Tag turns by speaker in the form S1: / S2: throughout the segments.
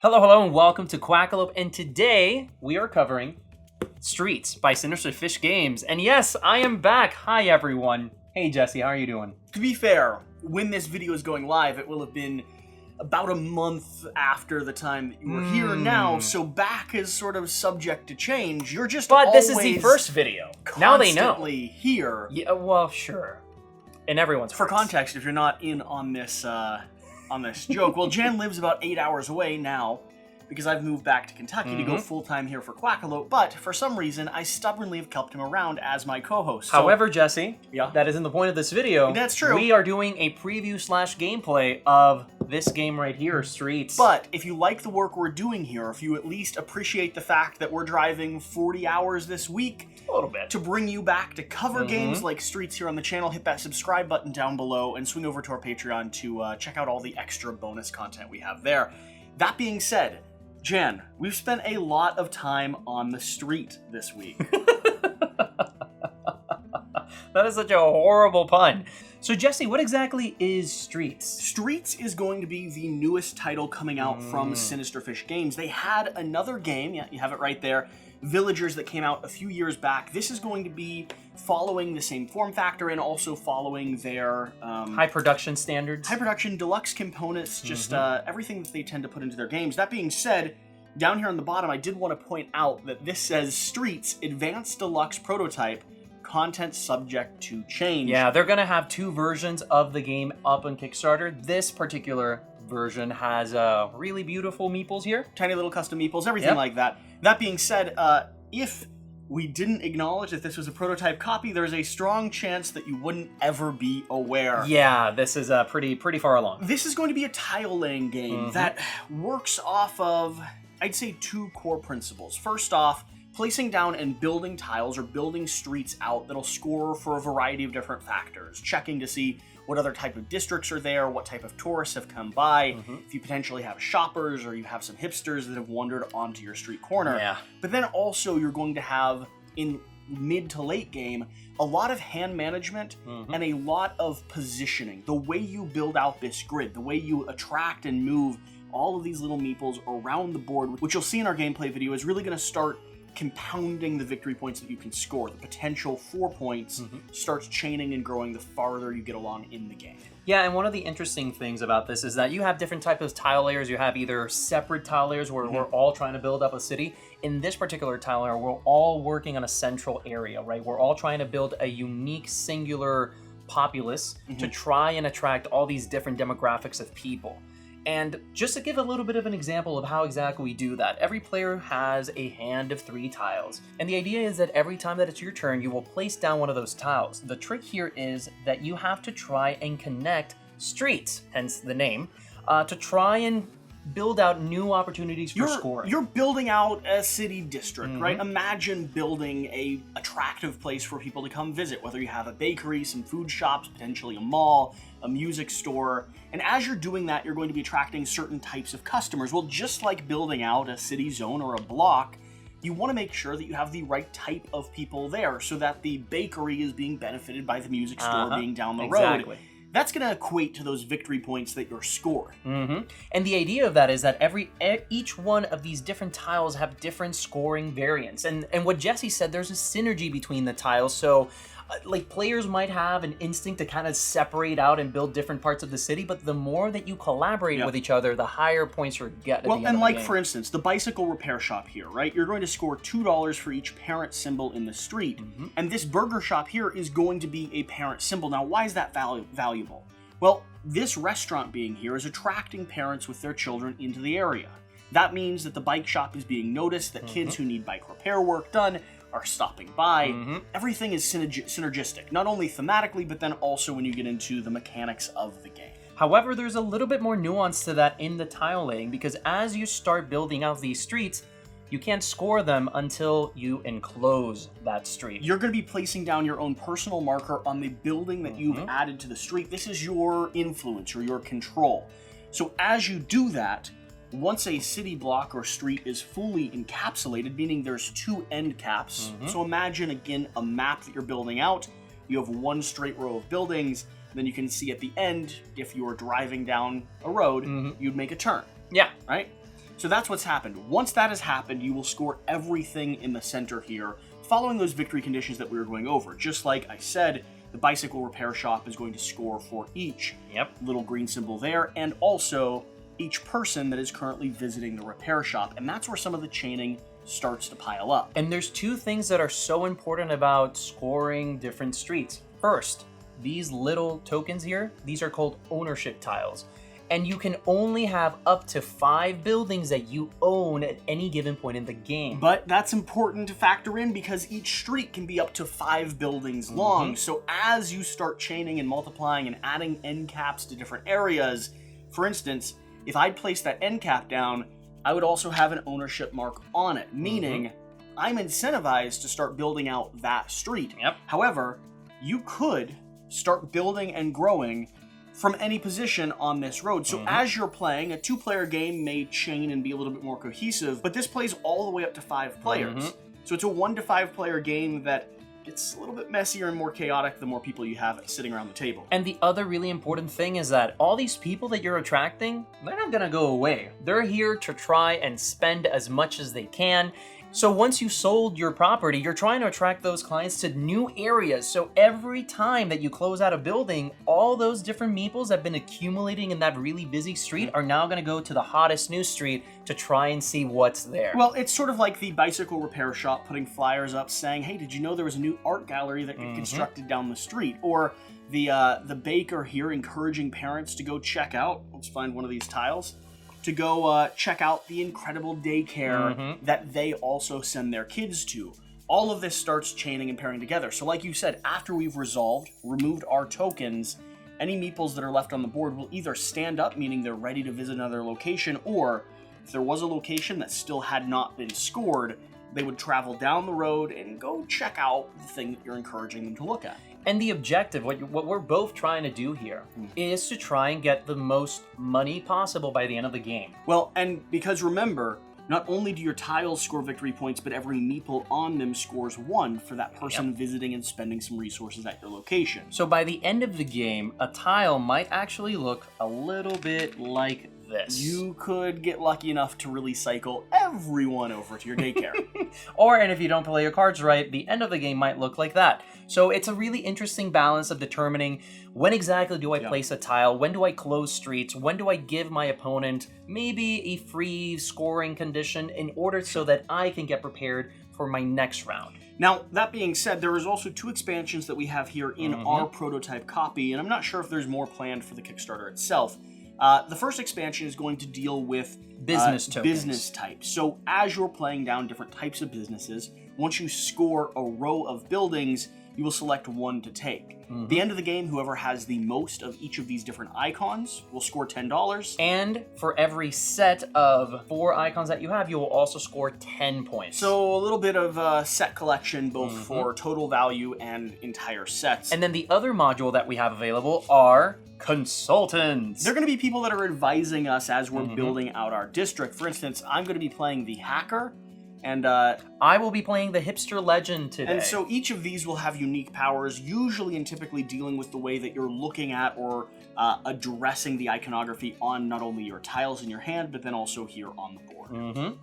S1: Hello, and welcome to Quackalope, and today we are covering Streets by Sinister Fish Games. And yes, I am back. Hi, everyone. Hey, Jesse, how are you doing?
S2: To be fair, when this video is going live, it will have been about a month after the time that you were here now, so back is sort of subject to change. You're just
S1: But this is the first video. Now they know.
S2: Constantly here.
S1: Yeah, well, sure. And everyone's
S2: For context, if you're not in on this joke, well, Jan lives about 8 hours away now, because I've moved back to Kentucky to go full-time here for Quackalope, but for some reason, I stubbornly have kept him around as my co-host.
S1: However, Jesse,
S2: Yeah?
S1: that isn't the point of this video.
S2: That's true.
S1: We are doing a preview/gameplay of this game right here, Streets.
S2: But if you like the work we're doing here, if you at least appreciate the fact that we're driving 40 hours this week
S1: a little bit
S2: to bring you back to cover games like Streets here on the channel, hit that subscribe button down below and swing over to our Patreon to check out all the extra bonus content we have there. That being said, Jan, we've spent a lot of time on the street this week.
S1: That is such a horrible pun. So, Jesse, what exactly is Streets?
S2: Streets is going to be the newest title coming out from Sinister Fish Games. They had another game, yeah, you have it right there, Villagers, that came out a few years back. This is going to be following the same form factor and also following their
S1: High production standards?
S2: high production deluxe components, just everything that they tend to put into their games. That being said, down here on the bottom, I did want to point out that this says Streets Advanced Deluxe Prototype, content subject to change.
S1: Yeah, they're going to have two versions of the game up on Kickstarter. This particular version has really beautiful meeples here.
S2: Tiny little custom meeples, everything like that. That being said, if we didn't acknowledge that this was a prototype copy, there's a strong chance that you wouldn't ever be aware.
S1: Yeah, this is pretty far along.
S2: This is going to be a tile-laying game that works off of, I'd say, two core principles. First off, placing down and building tiles or building streets out that'll score for a variety of different factors. Checking to see what other type of districts are there, what type of tourists have come by, if you potentially have shoppers or you have some hipsters that have wandered onto your street corner.
S1: Yeah.
S2: But then also you're going to have, in mid to late game, a lot of hand management and a lot of positioning. The way you build out this grid, the way you attract and move all of these little meeples around the board, which you'll see in our gameplay video, is really going to start compounding the victory points that you can score. The potential 4 points starts chaining and growing the farther you get along in the game.
S1: Yeah, and one of the interesting things about this is that you have different types of tile layers. You have either separate tile layers where we're all trying to build up a city. In this particular tile layer, we're all working on a central area, right? We're all trying to build a unique, singular populace to try and attract all these different demographics of people. And just to give a little bit of an example of how exactly we do that, every player has a hand of 3 tiles. And the idea is that every time that it's your turn, you will place down one of those tiles. The trick here is that you have to try and connect streets, hence the name, to try and build out new opportunities for scoring.
S2: You're building out a city district, right? Imagine building a attractive place for people to come visit, whether you have a bakery, some food shops, potentially a mall, a music store. And as you're doing that, you're going to be attracting certain types of customers. Well, just like building out a city zone or a block, you want to make sure that you have the right type of people there so that the bakery is being benefited by the music store being down the road. That's going to equate to those victory points that you're scoring.
S1: And the idea of that is that each one of these different tiles have different scoring variants. And what Jesse said, there's a synergy between the tiles. So like players might have an instinct to kind of separate out and build different parts of the city, but the more that you collaborate with each other, the higher points you get at the end of the game.
S2: Well, and like for instance, the bicycle repair shop here, right? You're going to score $2 for each parent symbol in the street. And this burger shop here is going to be a parent symbol. Now, why is that valuable? Well, this restaurant being here is attracting parents with their children into the area. That means that the bike shop is being noticed, that kids who need bike repair work done are stopping by. Everything is synergistic, not only thematically, but then also when you get into the mechanics of the game.
S1: However, there's a little bit more nuance to that in the tile laying, because as you start building out these streets, you can't score them until you enclose that street.
S2: You're going to be placing down your own personal marker on the building that you've added to the street. This is your influence or your control. So as you do that, once a city block or street is fully encapsulated, meaning there's 2 end caps, so imagine again a map that you're building out, you have 1 straight row of buildings, then you can see at the end, if you're driving down a road, you'd make a turn.
S1: Yeah.
S2: Right? So that's what's happened. Once that has happened, you will score everything in the center here, following those victory conditions that we were going over. Just like I said, the bicycle repair shop is going to score for each little green symbol there, and also each person that is currently visiting the repair shop. And that's where some of the chaining starts to pile up.
S1: And there's two things that are so important about scoring different streets. First, these little tokens here, these are called ownership tiles. And you can only have up to 5 buildings that you own at any given point in the game.
S2: But that's important to factor in because each street can be up to 5 buildings long. So as you start chaining and multiplying and adding end caps to different areas, for instance, if I'd place that end cap down, I would also have an ownership mark on it, meaning I'm incentivized to start building out that street. However, you could start building and growing from any position on this road. So as you're playing, a 2-player game may chain and be a little bit more cohesive, but this plays all the way up to 5 players. So it's a 1 to 5 player game that gets a little bit messier and more chaotic the more people you have sitting around the table.
S1: And the other really important thing is that all these people that you're attracting, they're not gonna go away. They're here to try and spend as much as they can. So once you sold your property, you're trying to attract those clients to new areas. So every time that you close out a building, all those different meeples that have been accumulating in that really busy street are now going to go to the hottest new street to try and see what's there.
S2: Well, it's sort of like the bicycle repair shop putting flyers up saying, hey, did you know there was a new art gallery that got constructed down the street? Or the baker here encouraging parents to go check out, let's find one of these tiles, to go check out the incredible daycare that they also send their kids to. All of this starts chaining and pairing together. So like you said, after we've removed our tokens, any meeples that are left on the board will either stand up, meaning they're ready to visit another location, or if there was a location that still had not been scored, they would travel down the road and go check out the thing that you're encouraging them to look at.
S1: And the objective, what we're both trying to do here, is to try and get the most money possible by the end of the game.
S2: Well, and because remember, not only do your tiles score victory points, but every meeple on them scores 1 for that person visiting and spending some resources at your location.
S1: So by the end of the game, a tile might actually look a little bit like this.
S2: You could get lucky enough to really cycle everyone over to your daycare.
S1: And if you don't play your cards right, the end of the game might look like that. So it's a really interesting balance of determining when exactly do I place a tile, when do I close streets, when do I give my opponent maybe a free scoring condition in order so that I can get prepared for my next round.
S2: Now, that being said, there is also 2 expansions that we have here in our prototype copy, and I'm not sure if there's more planned for the Kickstarter itself. The first expansion is going to deal with
S1: business tokens.
S2: Business types. So as you're playing down different types of businesses, once you score a row of buildings, you will select one to take. At the end of the game, whoever has the most of each of these different icons will score $10.
S1: And for every set of 4 icons that you have, you will also score 10 points.
S2: So a little bit of set collection, both for total value and entire sets.
S1: And then the other module that we have available are consultants.
S2: They're going to be people that are advising us as we're building out our district. For instance, I'm going to be playing the hacker, and
S1: I will be playing the hipster legend today.
S2: And so each of these will have unique powers, usually and typically dealing with the way that you're looking at or addressing the iconography on not only your tiles in your hand, but then also here on the board.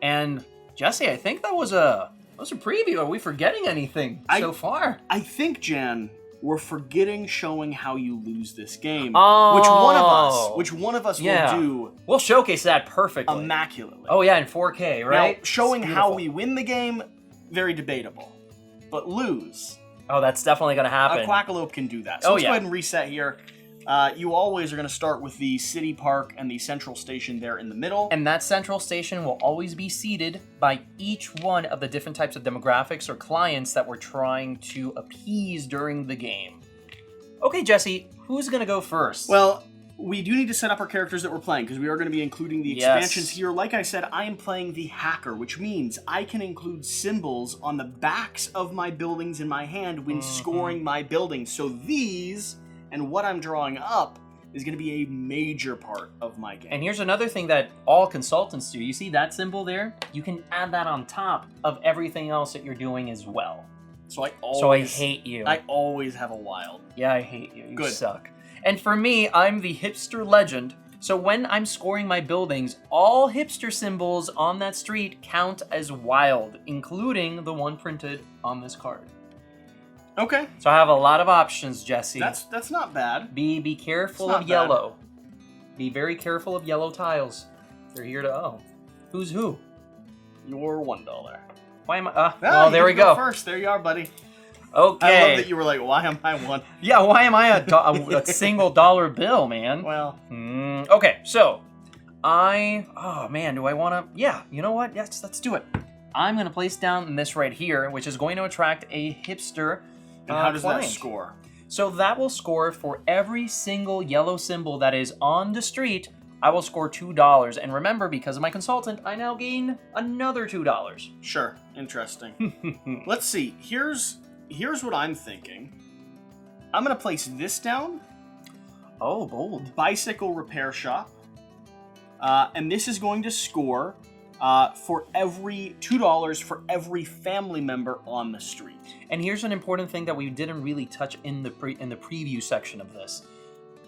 S1: And Jesse, I think that was a preview. Are we forgetting anything so far?
S2: I think, Jan, we're forgetting showing how you lose this game.
S1: Oh.
S2: Which one of us will do?
S1: We'll showcase that perfectly.
S2: Immaculately.
S1: Oh yeah, in 4K, right?
S2: Now, showing how we win the game, very debatable. But lose.
S1: Oh, that's definitely going to happen.
S2: A Quackalope can do that. So let's go ahead and reset here. You always are going to start with the city park and the central station there in the middle.
S1: And that central station will always be seated by each one of the different types of demographics or clients that we're trying to appease during the game. Okay, Jesse, who's going to go first?
S2: Well, we do need to set up our characters that we're playing because we are going to be including the expansions here. Like I said, I am playing the hacker, which means I can include symbols on the backs of my buildings in my hand when scoring my buildings. So these and what I'm drawing up is going to be a major part of my game.
S1: And here's another thing that all consultants do. You see that symbol there? You can add that on top of everything else that you're doing as well.
S2: So I
S1: hate you.
S2: I always have a wild.
S1: Yeah, I hate you. You
S2: Good.
S1: suck. And for me, I'm the hipster legend, So when I'm scoring my buildings, all hipster symbols on that street count as wild, including the one printed on this card.
S2: Okay.
S1: So I have a lot of options, Jesse.
S2: That's not bad.
S1: Be careful of yellow. Be very careful of yellow tiles. They're here to who's who?
S2: You're $1.
S1: Why am I? Well, there we go.
S2: First, there you are, buddy.
S1: Okay.
S2: I love that you were like, "Why am I one?"
S1: Yeah, why am I a single dollar bill, man?
S2: Well.
S1: Okay, so oh man, do I want to? Yeah, you know what? Yes, let's do it. I'm gonna place down this right here, which is going to attract a hipster.
S2: And how does
S1: client.
S2: that score?
S1: So that will score for every single yellow symbol that is on the street. I will score $2. And remember, because of my consultant, I now gain another $2.
S2: Sure. Interesting. Let's see. Here's what I'm thinking. I'm going to place this down.
S1: Oh, bold.
S2: Bicycle repair shop. And this is going to score for every $2 for every family member on the street.
S1: And here's an important thing that we didn't really touch in the preview section of this.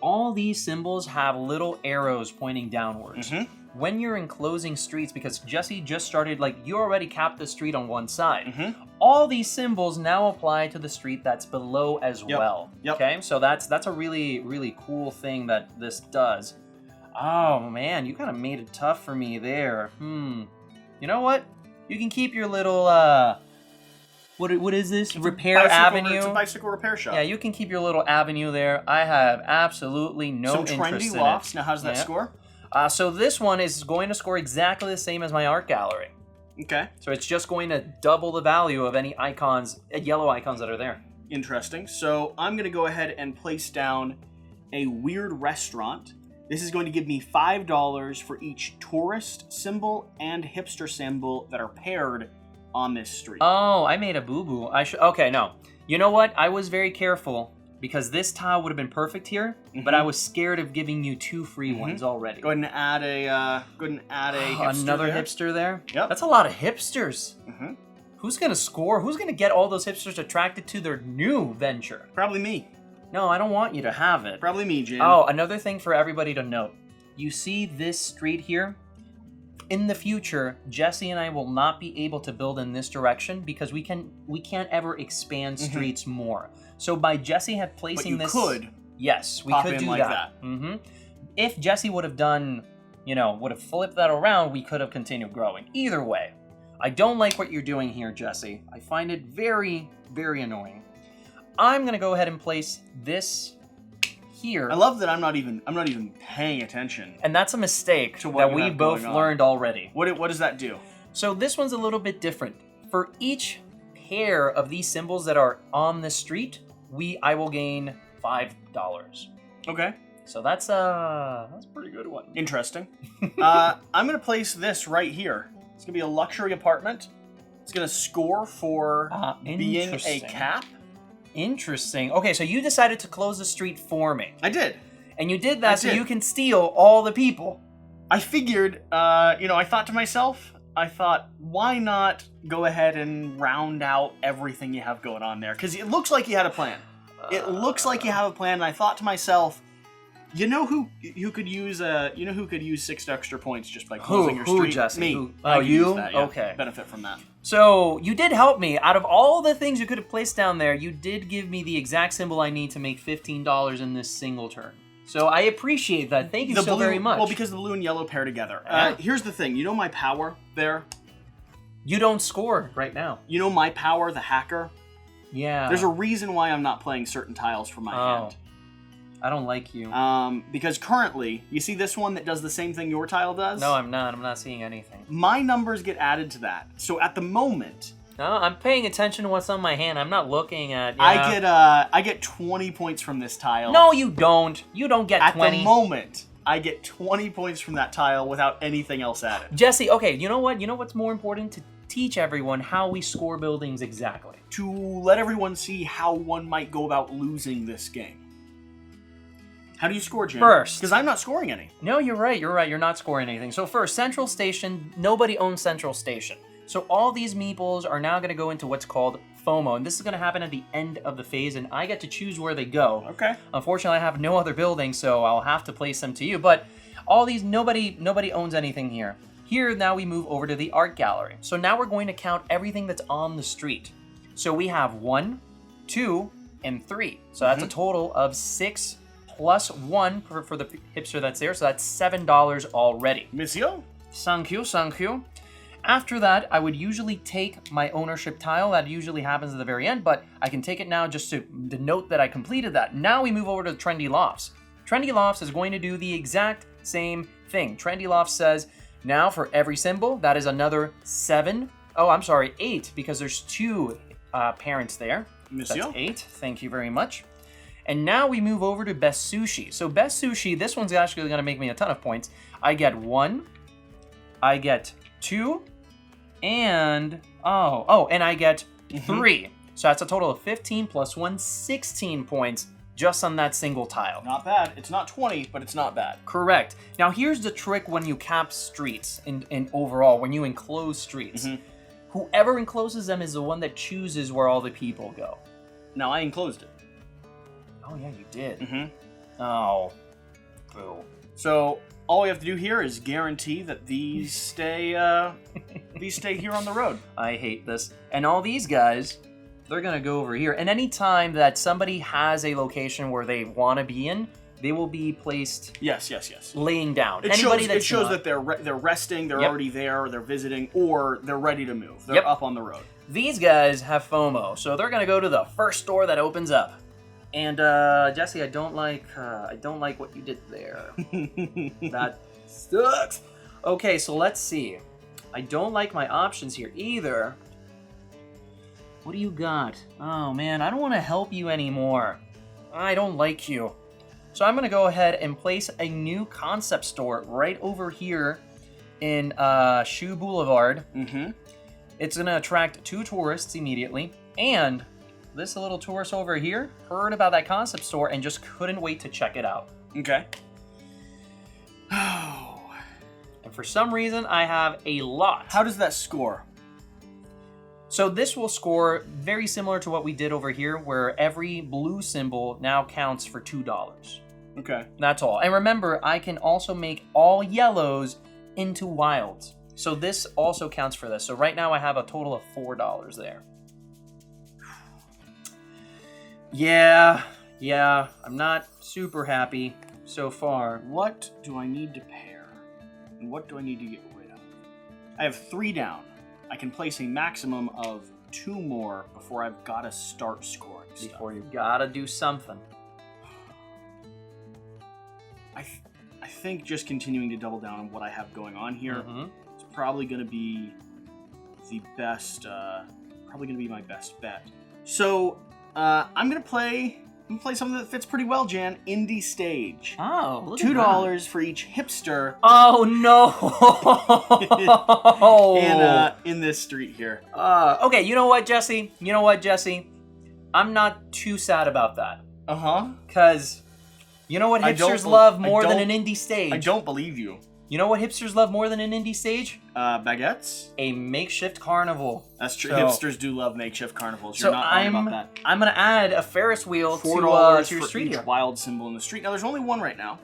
S1: All these symbols have little arrows pointing downwards.
S2: Mm-hmm.
S1: When you're enclosing streets, because Jesse just started, like, you already capped the street on one side.
S2: Mm-hmm.
S1: All these symbols now apply to the street that's below as well.
S2: Yep.
S1: Okay, so that's a really, really cool thing that this does. Oh man, you kind of made it tough for me there. You know what? You can keep your little what is this? Repair avenue.
S2: It's a bicycle repair shop.
S1: Yeah, you can keep your little avenue there. I have absolutely no interest in it.
S2: Some trendy lofts. Now, how does that score?
S1: So this one is going to score exactly the same as my art gallery.
S2: Okay.
S1: So it's just going to double the value of any icons, yellow icons that are there.
S2: Interesting. So I'm going to go ahead and place down a weird restaurant. This is going to give me $5 for each tourist symbol and hipster symbol that are paired on this street.
S1: Oh, I made a boo-boo. Okay, no. You know what? I was very careful because this tile would have been perfect here, but I was scared of giving you 2 free ones already.
S2: Go ahead and add a hipster
S1: another
S2: there.
S1: hipster there?
S2: Yep.
S1: That's a lot of hipsters.
S2: Mm-hmm.
S1: Who's going to score? Who's going to get all those hipsters attracted to their new venture?
S2: Probably me.
S1: No, I don't want you to have it.
S2: Probably me, Jim.
S1: Oh, another thing for everybody to note. You see this street here? In the future, Jesse and I will not be able to build in this direction because we can't ever expand streets more. So by Jesse placing this,
S2: could.
S1: Yes, we
S2: pop
S1: could
S2: in
S1: do
S2: like that.
S1: If Jesse would have done, would have flipped that around, we could have continued growing. Either way, I don't like what you're doing here, Jesse. I find it very, very annoying. I'm gonna go ahead and place this here.
S2: I love that I'm not even paying attention.
S1: And that's a mistake
S2: to what
S1: that
S2: you
S1: we
S2: have
S1: both
S2: going on.
S1: learned already.
S2: What does that do?
S1: So this one's a little bit different. For each pair of these symbols that are on the street, I will gain $5.
S2: Okay.
S1: So that's a pretty good one.
S2: Interesting. I'm gonna place this right here. It's gonna be a luxury apartment. It's gonna score for being a cap.
S1: Interesting. Okay, so you decided to close the street for me.
S2: I did.
S1: And you did that so you can steal all the people.
S2: I figured, I thought to myself, why not go ahead and round out everything you have going on there? Because it looks like you had a plan. It looks like you have a plan, and I thought to myself, who could use 6 extra points just by closing your street?
S1: Who, Jesse?
S2: Me.
S1: Who?
S2: I could use
S1: you?
S2: that, yeah.
S1: Okay.
S2: Benefit from that.
S1: So you did help me. Out of all the things you could have placed down there, you did give me the exact symbol I need to make $15 in this single turn. So I appreciate that. Thank you so very much.
S2: Well, because the blue and yellow pair together. Here's the thing. You know my power there?
S1: You don't score right now.
S2: You know my power, the hacker?
S1: Yeah.
S2: There's a reason why I'm not playing certain tiles for my hand.
S1: I don't like you.
S2: Because currently, you see this one that does the same thing your tile does?
S1: No, I'm not. I'm not seeing anything.
S2: My numbers get added to that. So at the moment...
S1: No, I'm paying attention to what's on my hand. I'm not looking at...
S2: Yeah. I get 20 points from this tile.
S1: No, you don't. You don't get 20.
S2: At the moment, I get 20 points from that tile without anything else added.
S1: Jesse, okay, you know what? You know what's more important? To teach everyone how we score buildings exactly.
S2: To let everyone see how one might go about losing this game. How do you score, Jim?
S1: First.
S2: Because I'm not scoring any.
S1: No, you're right. You're not scoring anything. So first, Central Station. Nobody owns Central Station. So all these meeples are now going to go into what's called FOMO. And this is going to happen at the end of the phase. And I get to choose where they go.
S2: Okay.
S1: Unfortunately, I have no other buildings, so I'll have to place them to you. But All these, nobody owns anything here. Here, now we move over to the art gallery. So now we're going to count everything that's on the street. So we have 1, 2, and 3. So that's a total of 6 plus 1 for the hipster that's there. So that's $7 already.
S2: Monsieur?
S1: Thank you, thank you. After that, I would usually take my ownership tile. That usually happens at the very end, but I can take it now just to denote that I completed that. Now we move over to the Trendy Lofts. Trendy Lofts is going to do the exact same thing. Trendy Lofts says, now for every symbol, that is another 7. Oh, I'm sorry, 8, because there's 2 parents there.
S2: Monsieur?
S1: That's 8. Thank you very much. And now we move over to Best Sushi. So Best Sushi, this one's actually going to make me a ton of points. I get 1, I get 2, and and I get 3. So that's a total of 15 plus 1, 16 points just on that single tile.
S2: Not bad. It's not 20, but it's not bad.
S1: Correct. Now here's the trick when you cap streets in overall, when you enclose streets. Whoever encloses them is the one that chooses where all the people go.
S2: Now I enclosed it.
S1: Oh yeah, you did. Oh, boo.
S2: So all we have to do here is guarantee that these stay here on the road.
S1: I hate this. And all these guys, they're gonna go over here. And any time that somebody has a location where they want to be in, they will be placed.
S2: Yes.
S1: Laying down.
S2: It shows that they're resting, they're already there, they're visiting, or they're ready to move. They're up on the road.
S1: These guys have FOMO, so they're gonna go to the first store that opens up. And Jesse, I don't like what you did there. That sucks. Okay, so let's see. I don't like my options here either. What do you got? Oh man, I don't want to help you anymore. I don't like you. So I'm gonna go ahead and place a new concept store right over here in Shoe Boulevard. It's gonna attract 2 tourists immediately, and this little tourist over here heard about that concept store and just couldn't wait to check it out.
S2: Okay.
S1: And for some reason, I have a lot.
S2: How does that score?
S1: So this will score very similar to what we did over here, where every blue symbol now counts for $2.
S2: Okay.
S1: That's all. And remember, I can also make all yellows into wilds. So this also counts for this. So right now I have a total of $4 there. Yeah, I'm not super happy so far.
S2: What do I need to pair? And what do I need to get rid of? I have 3 down. I can place a maximum of 2 more before I've got to start scoring stuff.
S1: Before you gotta do something.
S2: I think just continuing to double down on what I have going on here is probably going to be the best, probably going to be my best bet. So, I'm gonna play something that fits pretty well, Jan. Indie stage.
S1: Oh, look
S2: $2 for each hipster.
S1: Oh no!
S2: in this street here.
S1: Okay, you know what, Jesse? I'm not too sad about that. Cause you know what hipsters love more than an indie stage?
S2: I don't believe you.
S1: You know what hipsters love more than an indie stage?
S2: Baguettes?
S1: A makeshift carnival.
S2: That's true.
S1: So,
S2: hipsters do love makeshift carnivals. You're not wrong about that.
S1: I'm going to add a Ferris wheel to your street
S2: each
S1: here.
S2: Wild symbol in the street. Now, there's only 1 right now.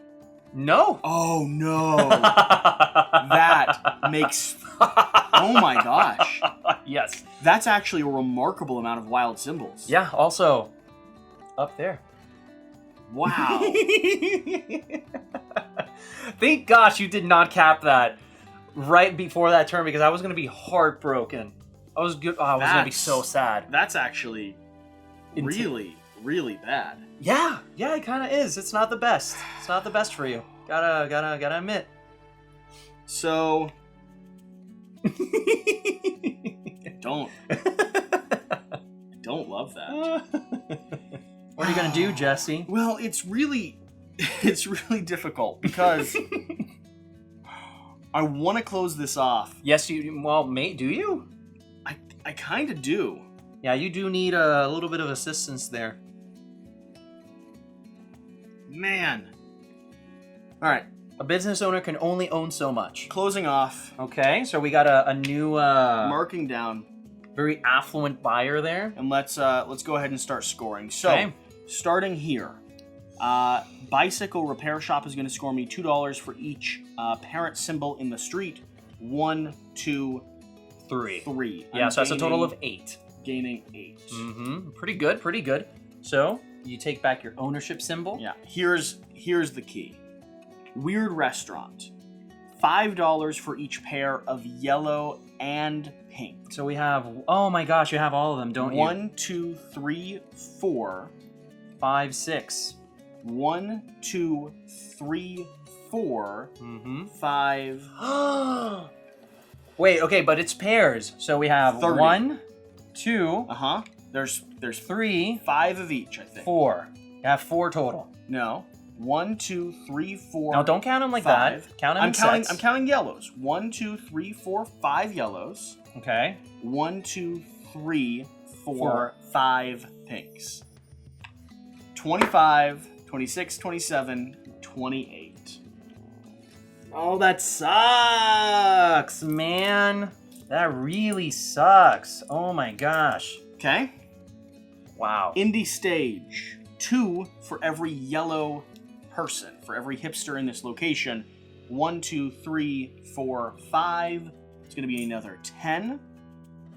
S1: No.
S2: Oh, no. That makes... Oh, my gosh.
S1: Yes.
S2: That's actually a remarkable amount of wild symbols.
S1: Yeah, also, up there.
S2: Wow.
S1: Thank gosh you did not cap that right before that turn, because I was going to be heartbroken. I was going to be so sad.
S2: That's actually really, really bad.
S1: Yeah, it kind of is. It's not the best. It's not the best for you. Gotta admit.
S2: So... don't love that.
S1: What are you gonna do, Jesse?
S2: Well, it's really difficult because I want to close this off.
S1: Yes, you. Well, mate, do you?
S2: I kind of do.
S1: Yeah, you do need a little bit of assistance there.
S2: Man. All right.
S1: A business owner can only own so much.
S2: Closing off.
S1: Okay, so we got a new
S2: marking down.
S1: Very affluent buyer there.
S2: And let's go ahead and start scoring. So, starting here, Bicycle repair shop is going to score me $2 for each parent symbol in the street. 1, 2, 3.
S1: Yeah, so that's a total of 8.
S2: Gaining 8.
S1: Mm-hmm. Pretty good, pretty good. So you take back your ownership symbol.
S2: Yeah. Here's the key. Weird restaurant. $5 for each pair of yellow and pink.
S1: So we have, oh my gosh, you have all of them, don't you?
S2: 1, 2, 3, 4.
S1: 5, 6.
S2: 1, 2, 3, 4.
S1: Mm-hmm.
S2: 5.
S1: Wait, okay, but it's pairs. So we have
S2: 30.
S1: 1, 2.
S2: There's
S1: 3.
S2: 5 of each, I think.
S1: 4. You have 4 total.
S2: No. 1, 2, 3, 4.
S1: No, don't count them like
S2: 5.
S1: that. Count them in sets.
S2: I'm counting yellows. 1, 2, 3, 4, 5 yellows.
S1: Okay.
S2: 1, 2, 3, 4, 5 pinks. 25, 26, 27, 28.
S1: Oh, that sucks, man. That really sucks. Oh my gosh.
S2: Okay.
S1: Wow.
S2: Indie stage. 2 for every yellow person. For every hipster in this location. 1, 2, 3, 4, 5. It's going to be another 10.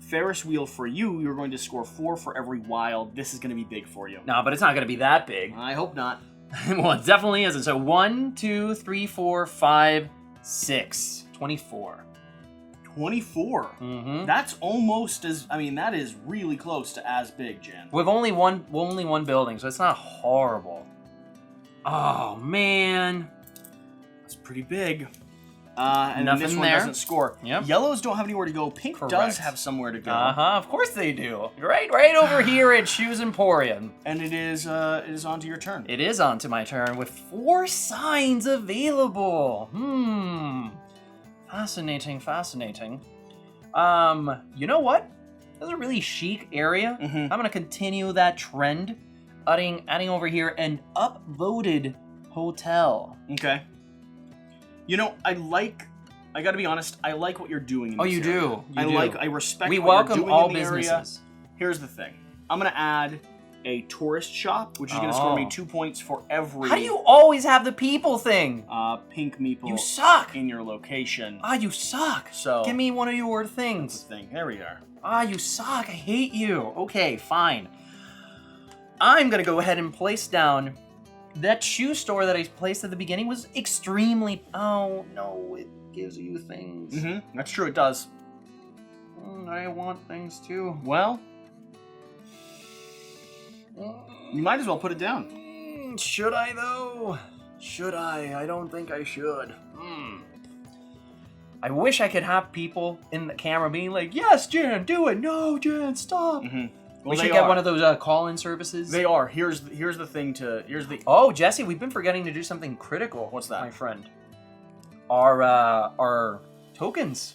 S2: Ferris wheel for you. You're going to score 4 for every wild. This is going to be big for you.
S1: No, but it's not going to be that big.
S2: I hope not.
S1: Well, it definitely isn't. So 1, 2, 3, 4, 5, 6. 24.
S2: 24.
S1: Mm-hmm.
S2: That's almost as, that is really close to as big, Jan.
S1: With only one building, so it's not horrible. Oh, man.
S2: That's pretty big. And then this
S1: Nothing
S2: one
S1: there.
S2: doesn't score.
S1: Yep.
S2: Yellows don't have anywhere to go. Pink
S1: Correct.
S2: does have somewhere to go.
S1: Of course they do. Right over here at Shoes Emporium.
S2: And it is onto your turn.
S1: It is onto my turn with 4 signs available. Fascinating. You know what? That's a really chic area.
S2: Mm-hmm.
S1: I'm gonna continue that trend, adding over here an upvoted hotel.
S2: Okay. I gotta be honest, I like what you're doing in this
S1: you
S2: area.
S1: do.
S2: I respect
S1: We
S2: what you're
S1: welcome
S2: doing
S1: all
S2: in the area.
S1: businesses.
S2: Here's the thing. I'm gonna add a tourist shop, which is gonna score me 2 points for every
S1: How do you always have the people thing?
S2: pink meeple
S1: You suck.
S2: in your location.
S1: You suck.
S2: So
S1: Give me one of your
S2: that's
S1: things.
S2: the thing. There we are.
S1: You suck. I hate you. Okay, fine. I'm gonna go ahead and place down that shoe store that I placed at the beginning was extremely... Oh, no, it gives you things.
S2: Mm-hmm. That's true, it does.
S1: I want things too.
S2: Well, you might as well put it down.
S1: Should I, though? Should I? I don't think I should. I wish I could have people in the camera being like, yes, Jan, do it. No, Jan, stop.
S2: Mm-hmm.
S1: We should get one of those call-in services.
S2: They are. Here's the thing
S1: Oh, Jesse, we've been forgetting to do something critical.
S2: What's that?
S1: My friend? Our tokens.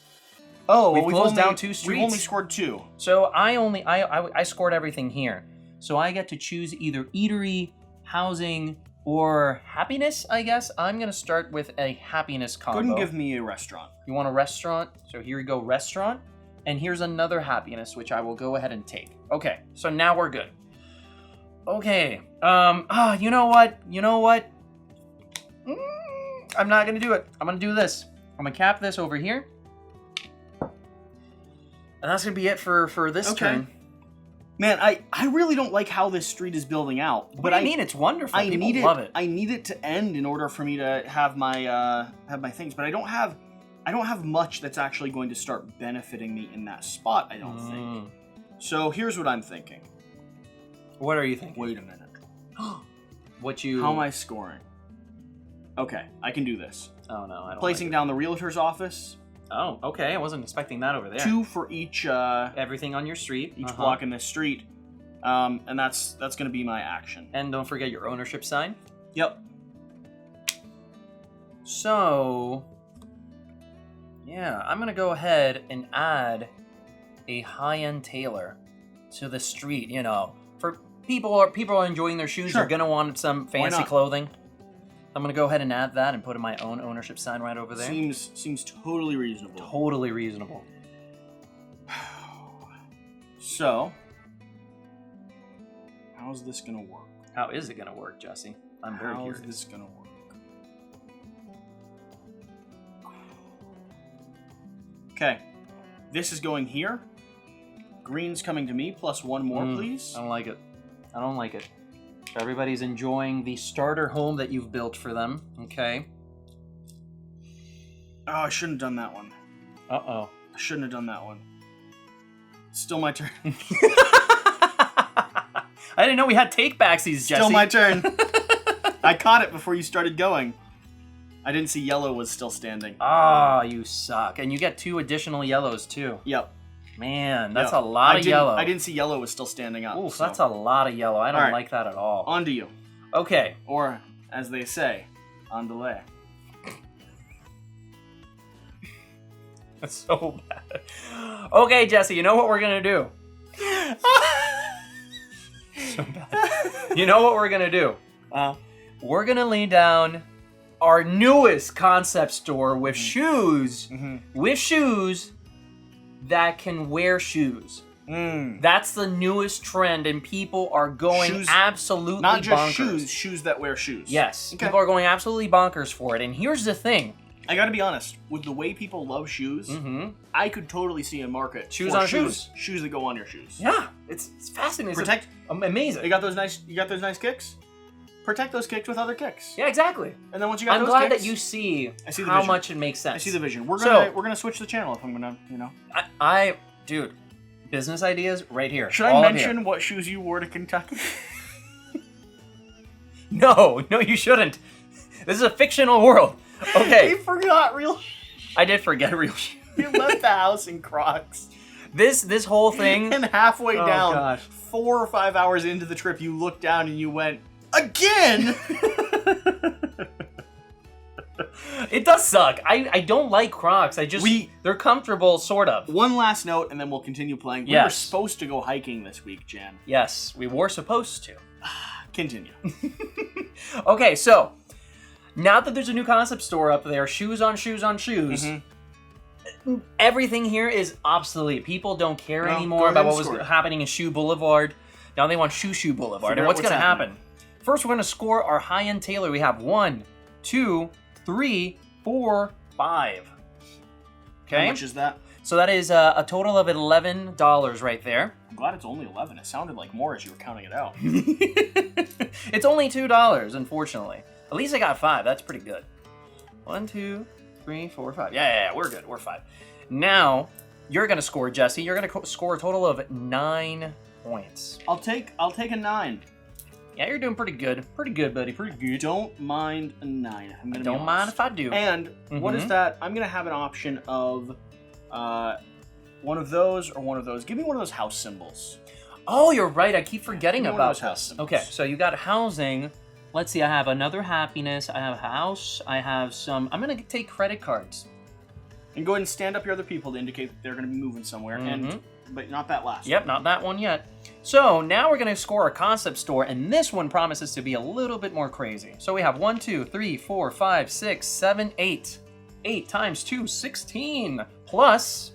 S2: Oh,
S1: we've closed down 2 streets.
S2: We've only scored 2.
S1: So I scored everything here. So I get to choose either eatery, housing, or happiness, I guess. I'm going to start with a happiness combo.
S2: Couldn't give me a restaurant.
S1: You want a restaurant? So here we go, restaurant. And here's another happiness, which I will go ahead and take. Okay, so now we're good. Okay, you know what? I'm not going to do it. I'm going to do this. I'm going to cap this over here. And that's going to be it for this turn.
S2: Man, I really don't like how this street is building out.
S1: But I mean, it's wonderful. People love it.
S2: I need it to end in order for me to have my things. But I don't have much that's actually going to start benefiting me in that spot. I don't think. So here's what I'm thinking.
S1: What are you thinking?
S2: Wait a minute.
S1: How
S2: am I scoring? Okay, I can do this.
S1: Oh no, I don't.
S2: Placing down the realtor's office.
S1: Oh, okay. I wasn't expecting that over there.
S2: 2 for each.
S1: Everything on your street.
S2: Each block in this street. And that's going to be my action.
S1: And don't forget your ownership sign.
S2: Yep.
S1: So, yeah, I'm going to go ahead and add a high-end tailor to the street, for people are enjoying their shoes,
S2: Sure.
S1: they're going to want some fancy
S2: not?
S1: clothing. I'm going to go ahead and add that and put in my own ownership sign right over there.
S2: Seems totally reasonable.
S1: Totally reasonable.
S2: So, how's this going to work?
S1: How is it going to work, Jesse? I'm very
S2: How's
S1: curious.
S2: this gonna work? Okay, this is going here. Green's coming to me, plus one more, please.
S1: I don't like it. I don't like it. Everybody's enjoying the starter home that you've built for them. Okay.
S2: Oh, I shouldn't have done that one.
S1: Uh-oh.
S2: I shouldn't have done that one. Still my turn.
S1: I didn't know we had take-backsies, Jesse.
S2: Still my turn. I caught it before you started going. I didn't see yellow was still standing.
S1: Ah, you suck. And you get 2 additional yellows, too.
S2: Yep.
S1: Man, that's
S2: Yep.
S1: a lot of yellow.
S2: I didn't see yellow was still standing up.
S1: Ooh,
S2: so.
S1: that's a lot of yellow. I don't
S2: All right.
S1: like that at all.
S2: On to you.
S1: Okay.
S2: Or, as they say, on delay.
S1: That's so bad. Okay, Jesse, you know what we're going to do? So bad. You know what we're going to do? We're going to lay down our newest concept store with shoes. With shoes that can wear shoes. That's the newest trend, and people are going
S2: Shoes,
S1: absolutely
S2: not just
S1: bonkers.
S2: shoes that wear shoes.
S1: Yes,
S2: Okay.
S1: people are going absolutely bonkers for it. And here's the thing.
S2: I gotta be honest, with the way people love shoes, I could totally see a market
S1: Shoes
S2: for
S1: on shoes.
S2: Shoes that go on your shoes.
S1: Yeah, it's fascinating. It's
S2: Protect.
S1: amazing.
S2: You got those nice kicks? Protect those kicks with other kicks.
S1: Yeah, exactly.
S2: And then once you got
S1: I'm
S2: those
S1: glad
S2: kicks,
S1: that you see,
S2: I see the
S1: how
S2: vision.
S1: much it makes sense.
S2: I see the vision. We're
S1: So-
S2: gonna switch the channel if I'm gonna,
S1: Dude, business ideas right here.
S2: Should
S1: All
S2: I
S1: of
S2: mention
S1: here.
S2: what shoes you wore to Kentucky?
S1: No, you shouldn't. This is a fictional world. Okay,
S2: You forgot real.
S1: I did forget real shit.
S2: You left the house in Crocs.
S1: This whole thing.
S2: And halfway down,
S1: gosh.
S2: 4 or 5 hours into the trip, you looked down and you went, again!
S1: It does suck. I don't like Crocs. They're comfortable, sort of.
S2: One last note, and then we'll continue playing. We were
S1: Yes.
S2: supposed to go hiking this week, Jan.
S1: Yes, we were supposed to.
S2: Continue.
S1: Okay, so now that there's a new concept store up there, shoes on shoes on shoes, everything here is obsolete. People don't care
S2: No,
S1: anymore
S2: go ahead
S1: about
S2: and
S1: what was
S2: score it.
S1: happening in Shoe Boulevard. Now they want Shoe Boulevard.
S2: Figure
S1: And
S2: out
S1: what's
S2: what's
S1: going to
S2: happening.
S1: happen? First, we're going to score our high-end tailor. We have 1, 2, 3, 4, 5. Okay?
S2: How much is that?
S1: So that is a total of $11 right there.
S2: I'm glad it's only 11. It sounded like more as you were counting it out.
S1: It's only $2, unfortunately. At least I got 5. That's pretty good. 1, 2, 3, 4, 5. Yeah, we're good. We're 5. Now, you're going to score, Jesse. You're going to score a total of 9 points.
S2: I'll take a 9.
S1: Yeah, you're doing pretty good. Pretty good, buddy. Pretty good.
S2: Don't mind a 9. I'm gonna
S1: Don't mind if I do.
S2: And what is
S1: Mhm.
S2: that? I'm gonna have an option of one of those or one of those. Give me one of those house symbols.
S1: Oh, you're right. I keep forgetting
S2: Give me one of
S1: about
S2: those house
S1: this.
S2: symbols.
S1: Okay, so you got housing. Let's see. I have another happiness. I have a house. I have some. I'm going to take credit cards.
S2: And go ahead and stand up your other people to indicate that they're gonna be moving somewhere. But not that last.
S1: Yep, not that one yet. So now we're going to score a concept store, and this one promises to be a little bit more crazy. So we have 1, 2, 3, 4, 5, 6, 7, 8. 8 times 2, 16. Plus,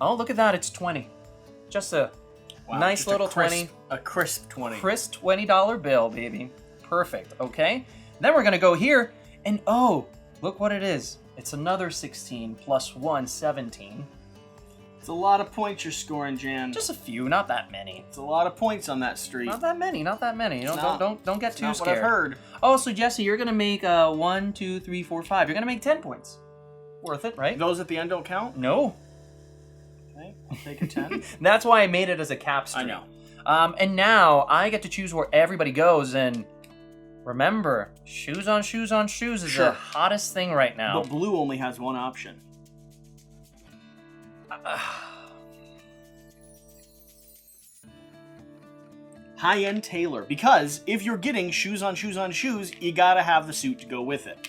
S1: oh, look at that, it's 20. Just a nice
S2: just
S1: little
S2: a crisp,
S1: 20.
S2: A crisp 20.
S1: Crisp $20 bill, baby. Perfect, okay? Then we're going to go here, and oh, look what it is. It's another 16 plus 1, 17.
S2: It's a lot of points you're scoring, Jan.
S1: Just a few, not that many.
S2: It's a lot of points on that street.
S1: Not that many, not that many. You know,
S2: not-
S1: don't get too
S2: Not
S1: scared.
S2: what I've heard.
S1: Oh, so Jesse, you're gonna make 1, 2, 3, 4, 5. You're gonna make 10 points. Worth it, right?
S2: Those at the end don't count?
S1: No.
S2: Okay, I'll take a 10.
S1: That's why I made it as a cap street.
S2: I know.
S1: And now I get to choose where everybody goes. And remember, shoes on shoes on shoes is
S2: Sure.
S1: the hottest thing right now.
S2: But blue only has one option. High-end tailor. Because if you're getting shoes on shoes on shoes, you gotta have the suit to go with it.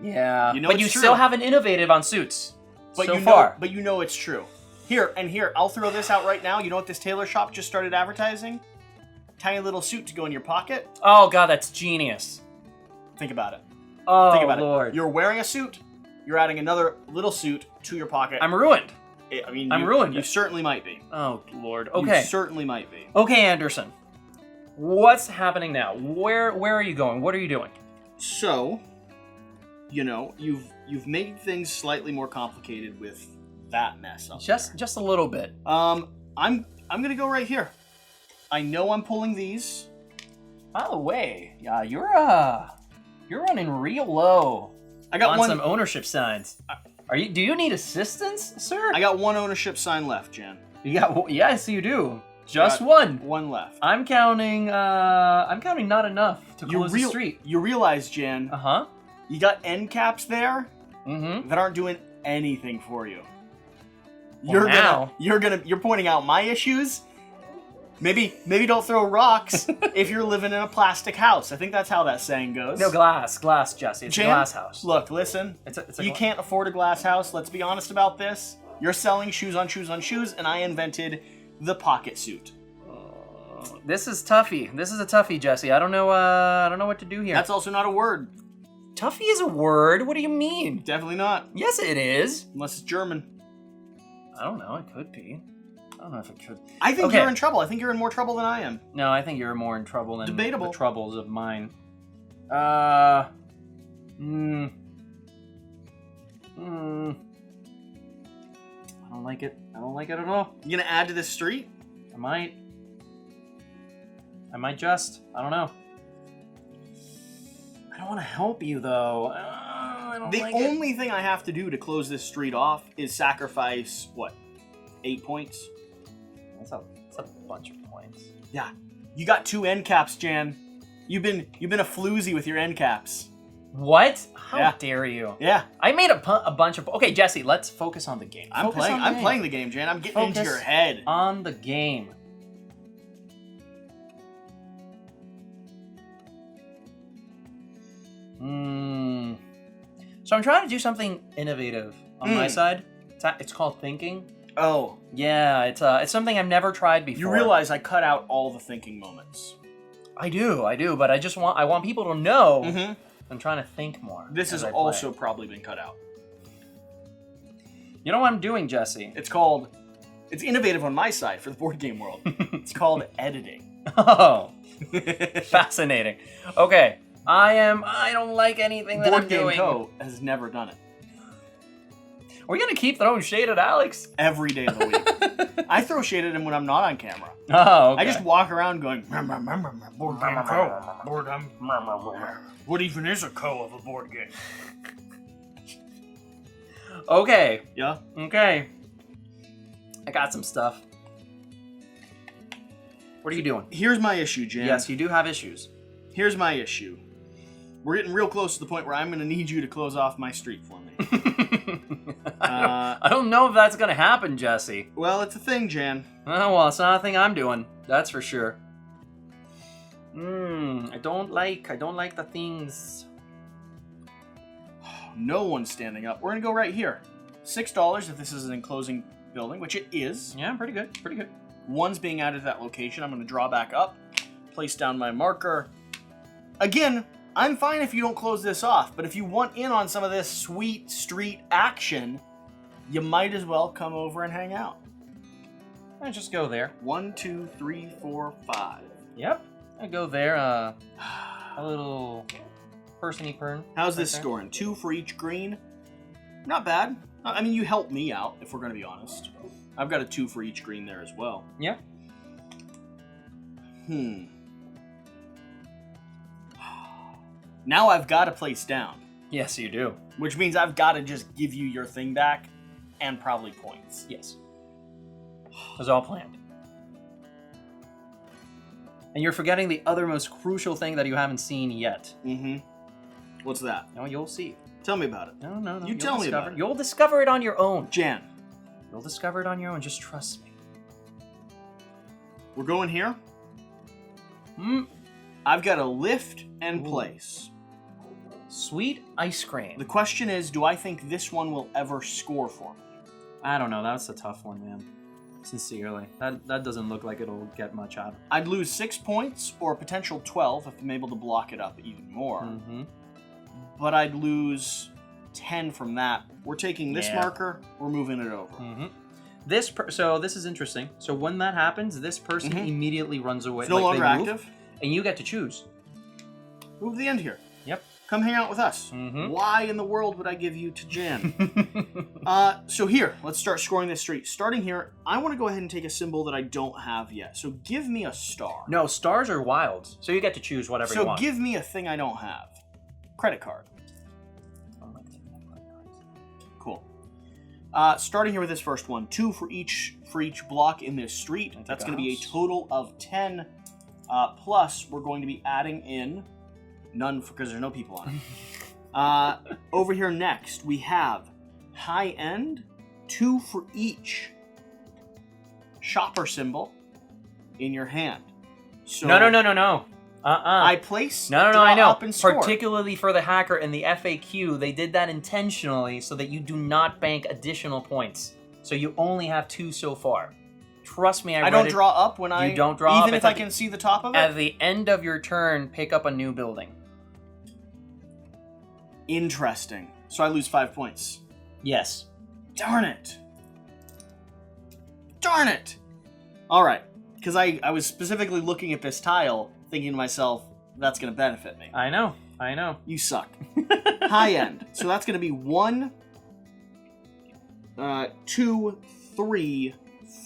S1: Yeah.
S2: You know
S1: but
S2: it's
S1: you
S2: true.
S1: still haven't innovated on suits.
S2: But
S1: so
S2: you
S1: far.
S2: know, but you know it's true. Here, I'll throw this out right now. You know what this tailor shop just started advertising? Tiny little suit to go in your pocket.
S1: Oh god, that's genius.
S2: Think about it.
S1: Oh
S2: Think about
S1: Lord.
S2: it. You're wearing a suit. You're adding another little suit to your pocket.
S1: I'm ruined.
S2: I'm
S1: ruined.
S2: You certainly might be.
S1: Oh Lord. Okay.
S2: You certainly might be.
S1: Okay, Anderson. what's happening now? Where are you going? What are you doing?
S2: So, you've made things slightly more complicated with that mess up.
S1: Just a little bit.
S2: I'm gonna go right here. I know I'm pulling these.
S1: By the way, yeah, you're running real low.
S2: I got
S1: on
S2: one.
S1: some ownership signs. Do you need assistance, sir?
S2: I got one ownership sign left, Jan.
S1: Yes, you do. Just one.
S2: One left.
S1: I'm counting not enough to close the street.
S2: You realize, Jan?
S1: Uh-huh.
S2: You got end caps there
S1: Mm-hmm.
S2: that aren't doing anything for you.
S1: Well,
S2: You're pointing out my issues. Maybe don't throw rocks if you're living in a plastic house. I think that's how that saying goes.
S1: No, glass, Jesse. It's
S2: Jan,
S1: a glass house.
S2: Look, listen. You can't afford a glass house. Let's be honest about this. You're selling shoes on shoes on shoes, and I invented the pocket suit.
S1: This is toughy. This is a toughie, Jesse. I don't know what to do here.
S2: That's also not a word.
S1: Toughie is a word. What do you mean?
S2: Definitely not.
S1: Yes, it is.
S2: Unless it's German.
S1: I don't know. It could be. I don't know if it could.
S2: I think you're in trouble. I think you're in more trouble than I am.
S1: No, I think you're more in trouble than
S2: Debatable.
S1: the troubles of mine. I don't like it. I don't like it at all.
S2: You gonna add to this street?
S1: I might just. I don't know. I don't want to help you, though.
S2: The only thing I have to do to close this street off is sacrifice, 8 points?
S1: That's a bunch of points.
S2: Yeah. You got 2 end caps, Jan. You've been a floozy with your end caps.
S1: What? How dare you?
S2: Yeah.
S1: I made a bunch of... Okay, Jesse, let's focus on the game.
S2: I'm playing the game, Jan. I'm getting into your head.
S1: On the game. So I'm trying to do something innovative on my side. It's called thinking.
S2: Oh.
S1: Yeah, it's something I've never tried before.
S2: You realize I cut out all the thinking moments.
S1: I do, but I want people to know I'm trying to think more.
S2: This has also probably been cut out.
S1: You know what I'm doing, Jesse?
S2: It's innovative on my side for the board game world. It's called editing.
S1: Oh. Fascinating. Okay. I don't like anything that I'm doing.
S2: Board Game Co. has never done it.
S1: We're gonna keep throwing shade at Alex
S2: every day of the week. I throw shade at him when I'm not on camera.
S1: Oh, okay.
S2: I just walk around going, Board Game Co. What even is a co of a board game?
S1: Okay.
S2: Yeah?
S1: Okay. I got some stuff. What are you doing?
S2: Here's my issue, Jan.
S1: Yes, you do have issues.
S2: Here's my issue. We're getting real close to the point where I'm going to need you to close off my street for me.
S1: I don't know if that's going to happen, Jesse.
S2: Well, it's a thing, Jan.
S1: Oh, well, it's not a thing I'm doing. That's for sure. I don't like the things.
S2: No one's standing up. We're going to go right here. $6 if this is an enclosing building, which it is.
S1: Yeah, pretty good. Pretty good.
S2: One's being added to that location. I'm going to draw back up, place down my marker. Again, I'm fine if you don't close this off, but if you want in on some of this sweet street action, you might as well come over and hang out.
S1: I just go there.
S2: 1, 2, 3, 4, 5.
S1: Yep. I go there. A little person-y pern.
S2: How's this scoring? 2 for each green? Not bad. I mean, you help me out, if we're going to be honest. I've got a 2 for each green there as well.
S1: Yeah.
S2: Now I've got to place down.
S1: Yes, you do.
S2: Which means I've got to just give you your thing back and probably points.
S1: Yes. It was all planned. And you're forgetting the other most crucial thing that you haven't seen yet.
S2: What's that?
S1: No, you'll see.
S2: Tell me about it.
S1: No.
S2: You tell me about it.
S1: You'll discover it on your own.
S2: Jan.
S1: You'll discover it on your own. Just trust me.
S2: We're going here? I've got a lift and place.
S1: Sweet ice cream.
S2: The question is, do I think this one will ever score for me?
S1: I don't know. That's a tough one, man. Sincerely. That doesn't look like it'll get much out of it.
S2: I'd lose 6 points or a potential 12 if I'm able to block it up even more. But I'd lose 10 from that. We're taking this marker, we're moving it over.
S1: So this is interesting. So when that happens, this person immediately runs away.
S2: It's no longer active?
S1: and you get to choose.
S2: Move to the end here.
S1: Yep.
S2: Come hang out with us.
S1: Mm-hmm.
S2: Why in the world would I give you to Jan? So here, let's start scoring this street. Starting here, I want to go ahead and take a symbol that I don't have yet. So give me a star.
S1: No, stars are wilds, so you get to choose whatever you want.
S2: So give me a thing I don't have. Credit card. Cool. Starting here with this first one, 2 for each block in this street. That's going to be a total of 10. Plus, we're going to be adding in none because there's no people on it. Over here next, we have high end, 2 for each shopper symbol in your hand. So
S1: No.
S2: I place
S1: No,
S2: draw
S1: I know.
S2: up and store.
S1: Particularly for the hacker in the FAQ, they did that intentionally so that you do not bank additional points. So you only have 2 so far. Trust me,
S2: I don't draw up when I...
S1: You don't draw up.
S2: Even if I can see the top of it?
S1: At the end of your turn, pick up a new building.
S2: Interesting. So I lose 5 points.
S1: Yes.
S2: Darn it. Darn it. All right. Because I was specifically looking at this tile, thinking to myself, that's going to benefit me.
S1: I know.
S2: You suck. High end. So that's going to be 1, 2, 3,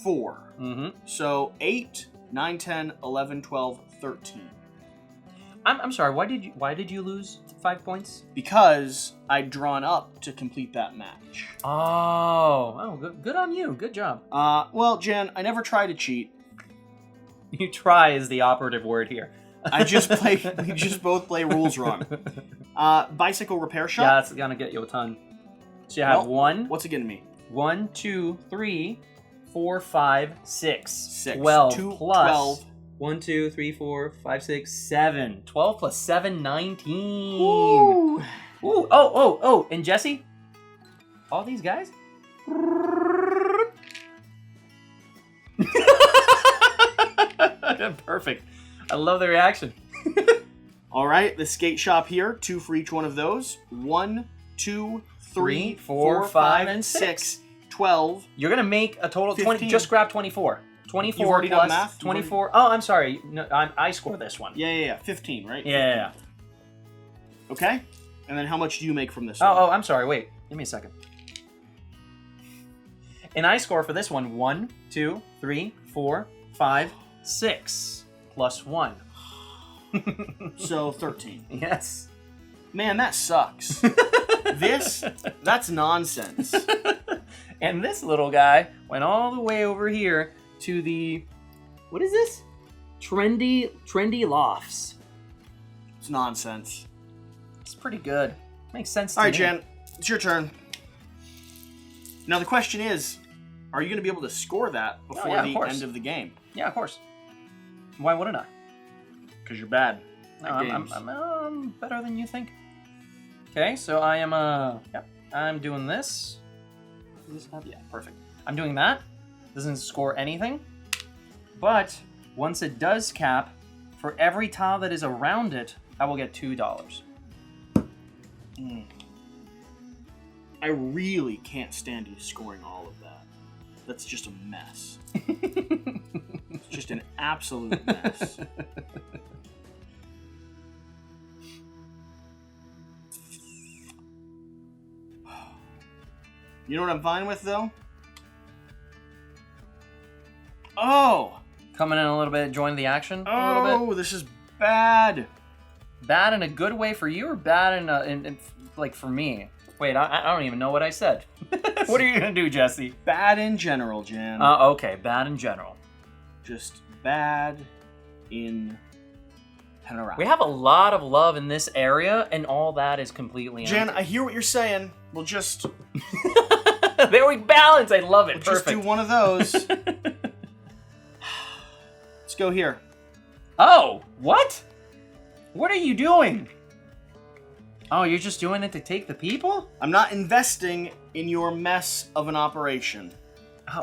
S2: 4.
S1: Mm-hmm.
S2: So 8, 9, 10, 11, 12, 13.
S1: I'm sorry. Why did you lose 5 points?
S2: Because I'd drawn up to complete that match.
S1: Oh, good on you. Good job.
S2: Well, Jen, I never try to cheat.
S1: You try is the operative word here.
S2: We just both play rules wrong. Bicycle repair shop.
S1: Yeah, that's gonna get you a ton. So you have 1.
S2: What's it getting me?
S1: 1, 2, 3, 4, 5, 6.
S2: 6.
S1: 12
S2: 2,
S1: plus
S2: 12.
S1: 1, 2, 3, 4, 5, 6, 7. 12 plus 7, 19.
S2: Ooh.
S1: Ooh. Oh. And Jesse? All these guys? Perfect. I love the reaction.
S2: All right, the skate shop here. 2 for each one of those. 1, 2, 3, 4, 5, and 6. 12.
S1: You're going to make a total of 20.
S2: 15.
S1: Just grab 24. 24
S2: You've already
S1: plus
S2: done math?
S1: 24. Oh, I'm sorry. No, I score this one.
S2: Yeah. 15, right?
S1: Yeah.
S2: Okay. And then how much do you make from this one?
S1: Oh, I'm sorry. Wait. Give me a second. And I score for this one 1, 2, 3, 4, 5, 6 plus 1.
S2: So 13.
S1: Yes.
S2: Man, that sucks. That's nonsense.
S1: And this little guy went all the way over here to the, what is this? Trendy lofts.
S2: It's nonsense.
S1: It's pretty good. Makes sense to
S2: All
S1: me.
S2: right, Jen, it's your turn. Now the question is, are you going to be able to score that before the end of the game?
S1: Yeah, of course. Why wouldn't I?
S2: Because you're bad
S1: No,
S2: at games.
S1: I'm better than you think. Okay, so I am, I'm doing this. Yeah, perfect. I'm doing that. Doesn't score anything. But once it does cap, for every tile that is around it, I will get $2.
S2: I really can't stand you scoring all of that. That's just a mess. It's just an absolute mess. You know what I'm fine with, though? Oh!
S1: Coming in a little bit, join the action a little bit.
S2: Oh, this is bad.
S1: Bad in a good way for you, or bad in like for me? Wait, I don't even know what I said. What are you gonna do, Jesse?
S2: Bad in general, Jan.
S1: Okay, bad in general.
S2: Just bad in panorama.
S1: We have a lot of love in this area, and all that is completely
S2: Jan,
S1: empty.
S2: I hear what you're saying. We'll just...
S1: There we balance. I love it.
S2: We'll
S1: Perfect.
S2: just do one of those. Let's go here.
S1: Oh, what? What are you doing? Oh, you're just doing it to take the people?
S2: I'm not investing in your mess of an operation.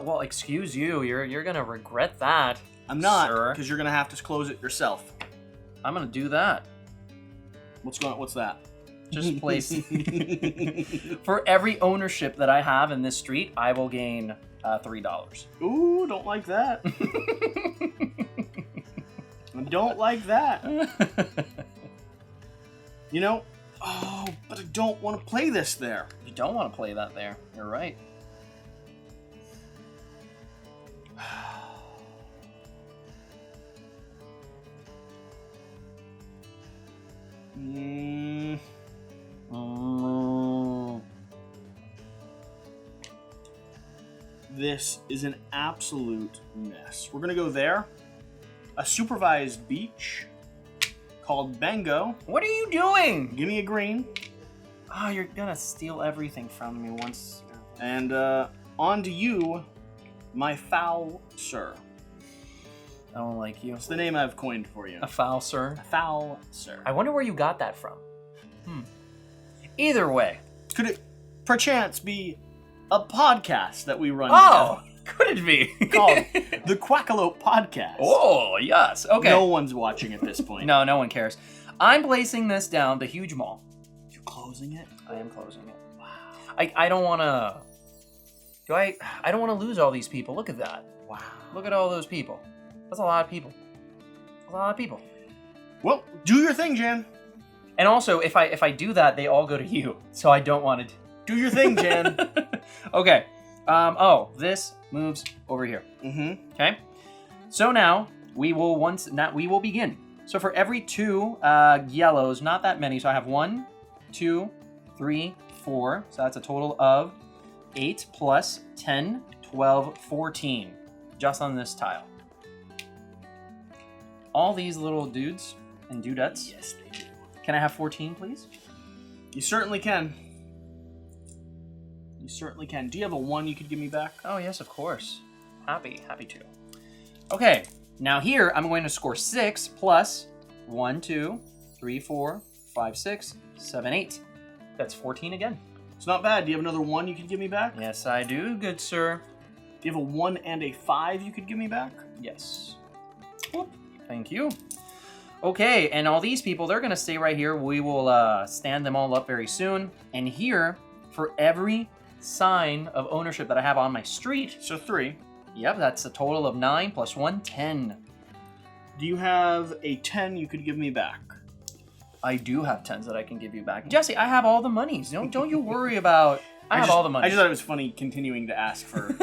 S1: Well, excuse you. You're gonna regret that.
S2: I'm not,
S1: sir.
S2: because you're gonna have to close it yourself.
S1: I'm gonna do that.
S2: What's that?
S1: Just place. For every ownership that I have in this street, I will gain $3.
S2: Ooh, don't like that. I'm don't like that. You know, oh, but I don't want to play this there.
S1: You don't want to play that there. You're right.
S2: This is an absolute mess. We're gonna go there. A supervised beach called Bango.
S1: What are you doing?
S2: Give me a green.
S1: Oh, you're gonna steal everything from me once.
S2: And on to you, my foul sir.
S1: I don't like you.
S2: It's the name I've coined for you.
S1: A foul sir.
S2: A foul sir.
S1: I wonder where you got that from. Either way.
S2: Could it perchance be a podcast that we run?
S1: Oh, could it be?
S2: Called the Quackalope Podcast.
S1: Oh, yes. Okay.
S2: No one's watching at this point.
S1: No one cares. I'm placing this down the huge mall.
S2: You're closing it?
S1: I am closing it. Wow. I don't want to... I don't want to lose all these people. Look at that.
S2: Wow.
S1: Look at all those people. That's a lot of people. That's a lot of people.
S2: Well, do your thing, Jan.
S1: And also, if I do that, they all go to you. So I don't want to...
S2: Do your thing, Jan.
S1: Okay. This moves over here.
S2: Mm-hmm.
S1: Okay. So now we will begin. So for every 2 yellows, not that many. So I have 1, 2, 3, 4. So that's a total of 8 plus 10, 12, 14. Just on this tile. All these little dudes and dudettes.
S2: Yes, they do.
S1: Can I have 14, please?
S2: You certainly can. You certainly can. Do you have a 1 you could give me back?
S1: Oh, yes, of course. Happy to. Okay, now here I'm going to score 6 plus 1, 2, 3, 4, 5, 6, 7, 8. That's 14 again.
S2: It's not bad. Do you have another 1 you could give me back?
S1: Yes, I do, good sir.
S2: Do you have a 1 and a 5 you could give me back?
S1: Yes. Whoop. Thank you. Okay, and all these people, they're going to stay right here. We will stand them all up very soon. And here, for every sign of ownership that I have on my street.
S2: So 3.
S1: Yep, that's a total of 9 plus 1, 10.
S2: Do you have a 10 you could give me back?
S1: I do have 10s that I can give you back. Jesse, I have all the monies. Don't you worry about... I have all the money.
S2: I just thought it was funny continuing to ask for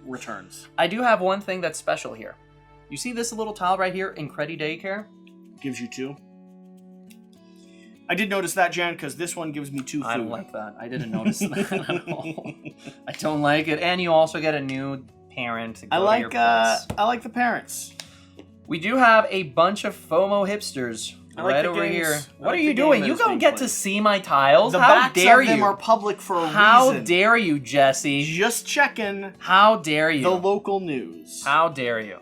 S2: returns.
S1: I do have one thing that's special here. You see this little tile right here, Incredi Daycare?
S2: Gives you 2. I did notice that, Jan, because this one gives me 2 food.
S1: I don't like that. I didn't notice that at all. I don't like it. And you also get a new parent to go to your place.
S2: I like the parents.
S1: We do have a bunch of FOMO hipsters right over here. What are you doing? You don't get to see my tiles?
S2: The
S1: How
S2: backs
S1: dare
S2: of them
S1: you?
S2: are public for a reason.
S1: How dare you, Jesse?
S2: Just checking
S1: How dare you?
S2: the local news.
S1: How dare you?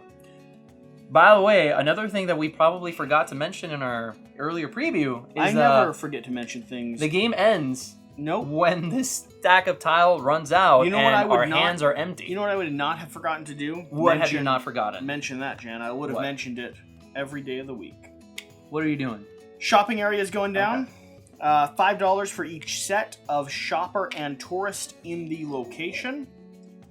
S1: By the way, another thing that we probably forgot to mention in our earlier preview is
S2: I never forget to mention things.
S1: the game ends
S2: Nope.
S1: when this stack of tile runs out and our hands are empty.
S2: You know what I would not have forgotten to do?
S1: What have you not forgotten?
S2: Mention that, Jan. I would have mentioned it every day of the week.
S1: What are you doing?
S2: Shopping area is going down. Okay. $5 for each set of shopper and tourist in the location.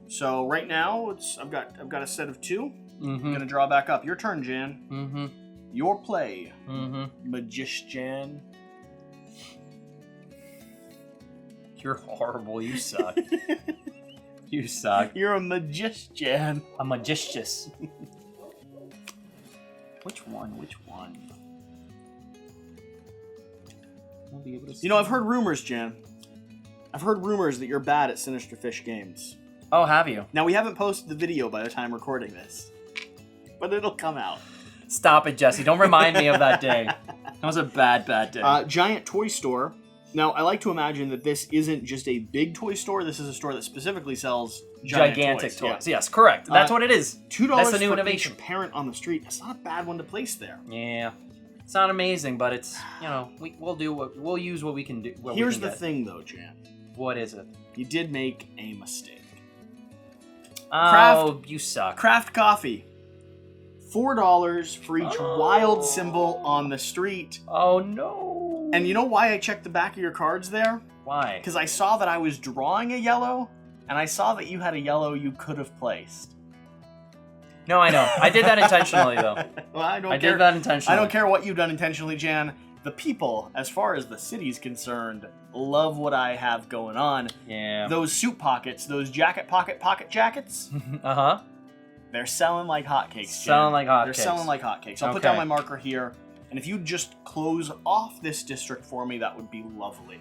S2: So right now, I've got a set of 2.
S1: Mm-hmm.
S2: I'm gonna draw back up. Your turn, Jan.
S1: Mm-hmm.
S2: Your play,
S1: Mm-hmm.
S2: Magician.
S1: You're horrible. You suck. You suck.
S2: You're a magician.
S1: A magicious. Which one? Which one? I'll be able to see.
S2: You know, I've heard rumors, Jan. I've heard rumors that you're bad at Sinister Fish games.
S1: Oh, have you?
S2: Now, we haven't posted the video by the time recording this, but it'll come out.
S1: Stop it, Jesse. Don't remind me of that day. That was a bad day.
S2: Giant toy store. Now, I like to imagine that this isn't just a big toy store. This is a store that specifically sells
S1: gigantic toys.
S2: Yeah.
S1: Yes, correct. That's what it is.
S2: $2
S1: That's the new
S2: for
S1: innovation.
S2: each parent on the street. That's not a bad one to place there.
S1: Yeah. It's not amazing, but it's, we'll use what we can do.
S2: Here's the thing, though, Jan.
S1: What is it?
S2: You did make a mistake.
S1: Oh, you suck.
S2: Craft coffee. $4 for each wild symbol on the street.
S1: Oh, no.
S2: And you know why I checked the back of your cards there?
S1: Why?
S2: Because I saw that I was drawing a yellow, and I saw that you had a yellow you could have placed.
S1: No, I know. I did that intentionally, though.
S2: Well, I
S1: I did that intentionally.
S2: I don't care what you've done intentionally, Jan. The people, as far as the city's concerned, love what I have going on.
S1: Yeah.
S2: Those suit pockets, those pocket jackets,
S1: Uh-huh.
S2: they're selling like hotcakes, Jan.
S1: Selling like hotcakes.
S2: They're selling like hotcakes. I'll put down my marker here, and if you just close off this district for me, that would be lovely.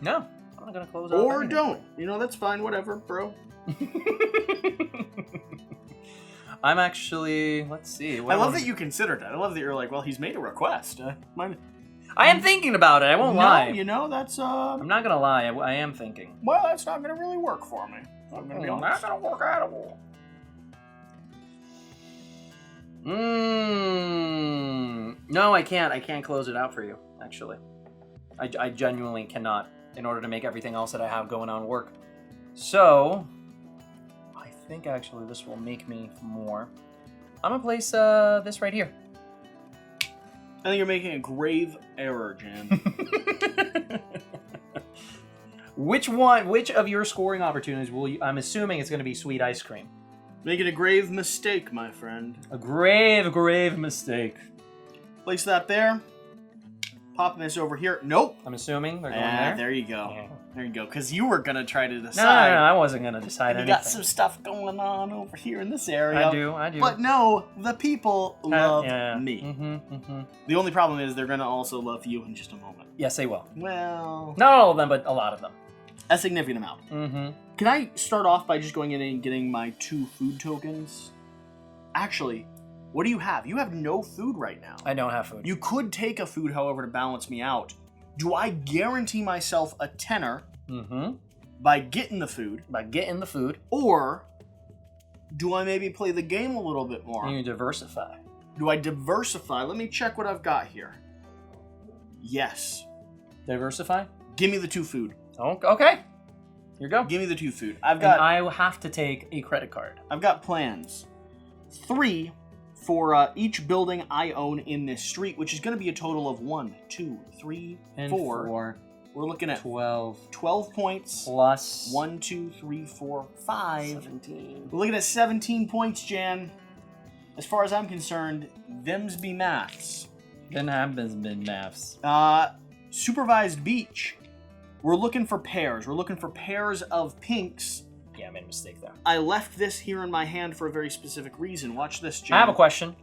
S1: No, I'm not going to close off
S2: Or
S1: anything.
S2: don't. You know, that's fine. Whatever, bro.
S1: I'm actually, let's see.
S2: I love that you considered that. I love that you're like, well, he's made a request.
S1: I am thinking about it. I won't lie.
S2: You know, that's
S1: I'm not gonna lie. I am thinking.
S2: well, that's not gonna really work for me. I'm gonna be honest.
S1: Not gonna work at all. No, I can't. I can't close it out for you. Actually, I genuinely cannot. In order to make everything else that I have going on work. So, I think actually this will make me more. I'm gonna place this right here.
S2: I think you're making a grave error, Jan.
S1: Which of your scoring opportunities will you? I'm assuming it's gonna be sweet ice cream.
S2: Making a grave mistake, my friend.
S1: A grave mistake.
S2: Place that there. Popping this over here. Nope.
S1: I'm assuming they're going there.
S2: There you go.
S1: Yeah.
S2: There you go. Because you were gonna try to decide.
S1: No, I wasn't gonna decide
S2: You
S1: anything.
S2: got some stuff going on over here in this area.
S1: I do.
S2: But no, the people love me.
S1: Mm-hmm.
S2: The only problem is they're gonna also love you in just a moment.
S1: Yes, they will.
S2: Well,
S1: Not all of them, but a lot of them.
S2: a significant amount.
S1: Mm-hmm.
S2: Can I start off by just going in and getting my 2 food tokens? Actually, what do you have? You have no food right now.
S1: I don't have food.
S2: You could take a food, however, to balance me out. Do I guarantee myself a tenner by getting the food?
S1: By getting the food.
S2: Or do I maybe play the game a little bit more?
S1: You diversify.
S2: Do I diversify? Let me check what I've got here. Yes.
S1: Diversify?
S2: Give me the 2 food.
S1: Oh, okay. Here you go.
S2: Give me the 2 food. I've got.
S1: And I will have to take a credit card.
S2: I've got plans. 3 for each building I own in this street, which is going to be a total of 1, 2, 3,
S1: And
S2: 4. We're looking at
S1: 12
S2: points.
S1: plus
S2: 1, 2, 3, 4, 5.
S1: 17.
S2: We're looking at 17 points, Jan. As far as I'm concerned, them's be maths.
S1: Then happens been maths.
S2: Supervised beach. We're looking for pairs. We're looking for pairs of pinks.
S1: Yeah, I made a mistake there.
S2: I left this here in my hand for a very specific reason. Watch this, Jan.
S1: I have a question.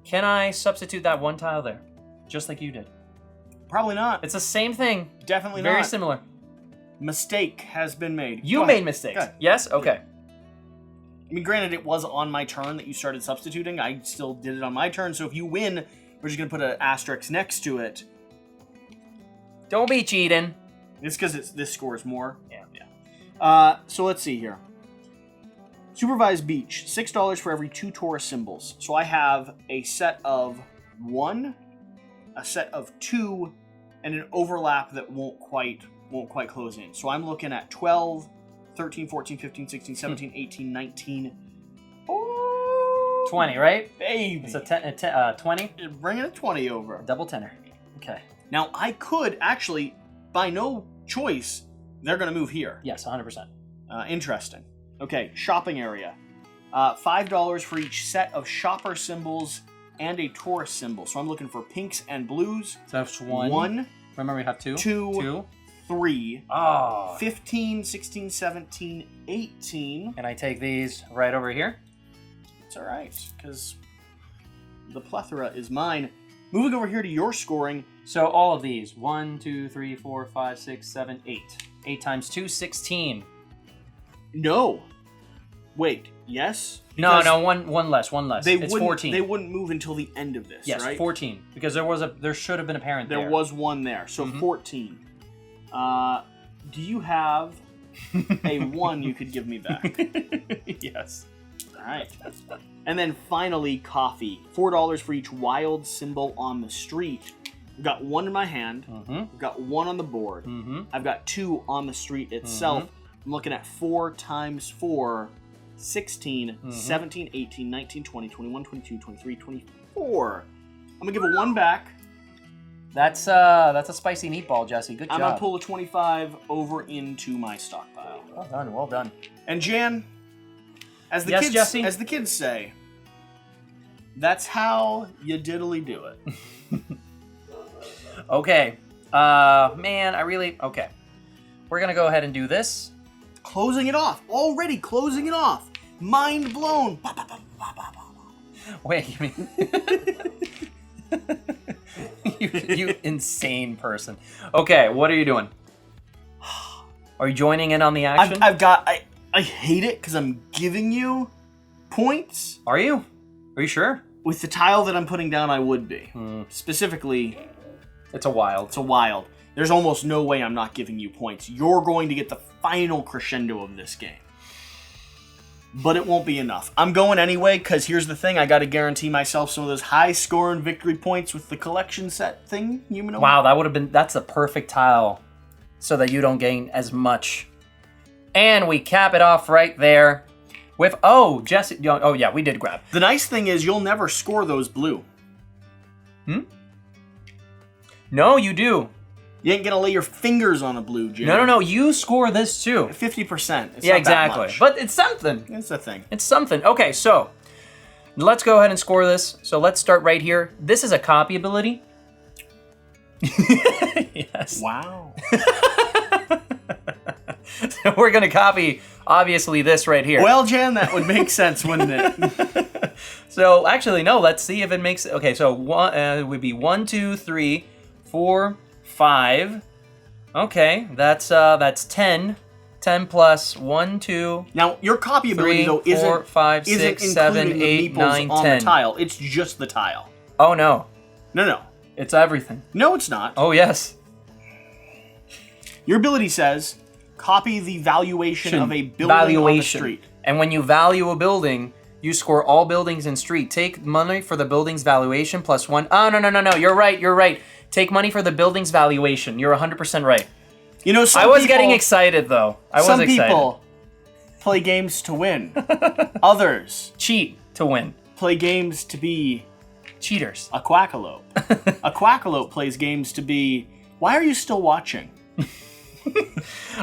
S1: Can I substitute that one tile there? Just like you did.
S2: Probably not.
S1: It's the same thing.
S2: Definitely
S1: Very
S2: not.
S1: similar.
S2: Mistake has been made.
S1: You
S2: Go
S1: made
S2: ahead.
S1: mistakes.
S2: Go ahead.
S1: Yes? Okay.
S2: I mean, granted, it was on my turn that you started substituting. I still did it on my turn, so if you win, we're just going to put an asterisk next to it.
S1: Don't be cheating.
S2: It's because this scores more.
S1: Yeah.
S2: So let's see here. Supervised beach, $6 for every 2 Taurus symbols. So I have a set of 1, a set of 2, and an overlap that won't quite close in. So I'm looking at 12, 13, 14, 15, 16, 17, 18, 19. Oh,
S1: 20, right?
S2: baby.
S1: It's a 20?
S2: Bringing a 20 over.
S1: Double tenor. Okay.
S2: Now, I could actually, by no choice, they're going to move here.
S1: Yes, 100%.
S2: Interesting. Okay, shopping area. $5 for each set of shopper symbols and a Taurus symbol. So I'm looking for pinks and blues.
S1: So that's 1.
S2: 1,
S1: Remember we have 2?
S2: 2, 3,
S1: Oh.
S2: 15, 16, 17, 18.
S1: And I take these right over here.
S2: It's all right, because the plethora is mine. Moving over here to your scoring.
S1: So all of these. 1, 2, 3, 4, 5, 6, 7, 8. 8 times 2, 16.
S2: No. Wait, yes?
S1: No,
S2: Because
S1: one less. It's 14.
S2: They wouldn't move until the end of this,
S1: Yes,
S2: right?
S1: 14. Because there should have been a parent there.
S2: There was one there, so 14. Do you have a 1 you could give me back?
S1: Yes.
S2: All right. And then finally, coffee. $4 for each wild symbol on the street. I've got 1 in my hand. I've got 1 on the board. I've got 2 on the street itself. I'm looking at 4 times 4, 16, 17, 18, 19, 20, 21, 22, 23, 24. I'm going to give a 1 back.
S1: That's a spicy meatball, Jesse. Good job.
S2: I'm gonna pull a 25 over into my stockpile.
S1: Well done, well done.
S2: And Jan, as the kids say, that's how you diddly do it.
S1: Okay. Man, okay. We're gonna go ahead and do this.
S2: Closing it off. Already closing it off. Mind blown.
S1: Wait, you mean... you insane person. Okay, what are you doing? Are you joining in on the action?
S2: I hate it because I'm giving you points.
S1: Are you? Are you sure?
S2: With the tile that I'm putting down, I would be. Specifically...
S1: It's a wild.
S2: It's a wild. There's almost no way I'm not giving you points. You're going to get the final crescendo of this game. But it won't be enough. I'm going anyway, because here's the thing. I got to guarantee myself some of those high score and victory points with the collection set thing. You know?
S1: Wow, that's a perfect tile. So that you don't gain as much. And we cap it off right there. With, Jesse, oh yeah, we did grab.
S2: The nice thing is you'll never score those blue.
S1: No, you do.
S2: You ain't gonna lay your fingers on a blue, Jim.
S1: No, you score this too.
S2: 50%.
S1: Yeah, exactly. But it's something.
S2: It's a thing.
S1: It's something. Okay, so let's go ahead and score this. So let's start right here. This is a copy ability. Yes.
S2: Wow.
S1: So we're gonna copy, obviously, this right here.
S2: Well, Jan, that would make sense, wouldn't it?
S1: So actually, no. Let's see if it makes. Okay, so one it would be 1, 2, 3, 4, 5. Okay, that's 10. 10 plus 1, 2.
S2: Now your copy ability
S1: 3,
S2: though
S1: 4, 5, 6, 7, 8, 9, 10.
S2: The tile. It's just the tile.
S1: Oh no.
S2: No.
S1: It's everything.
S2: No, it's not.
S1: Oh yes.
S2: Your ability says copy the valuation of a building on the street.
S1: And when you value a building, you score all buildings in street. Take money for the building's valuation plus 1. Oh no. You're right. Take money for the building's valuation. You're 100% right.
S2: You know,
S1: I was getting excited though.
S2: Some people play games to win. Others
S1: cheat to win.
S2: Play games to be
S1: cheaters.
S2: A quackalope. A quackalope plays games to be, why are you still watching?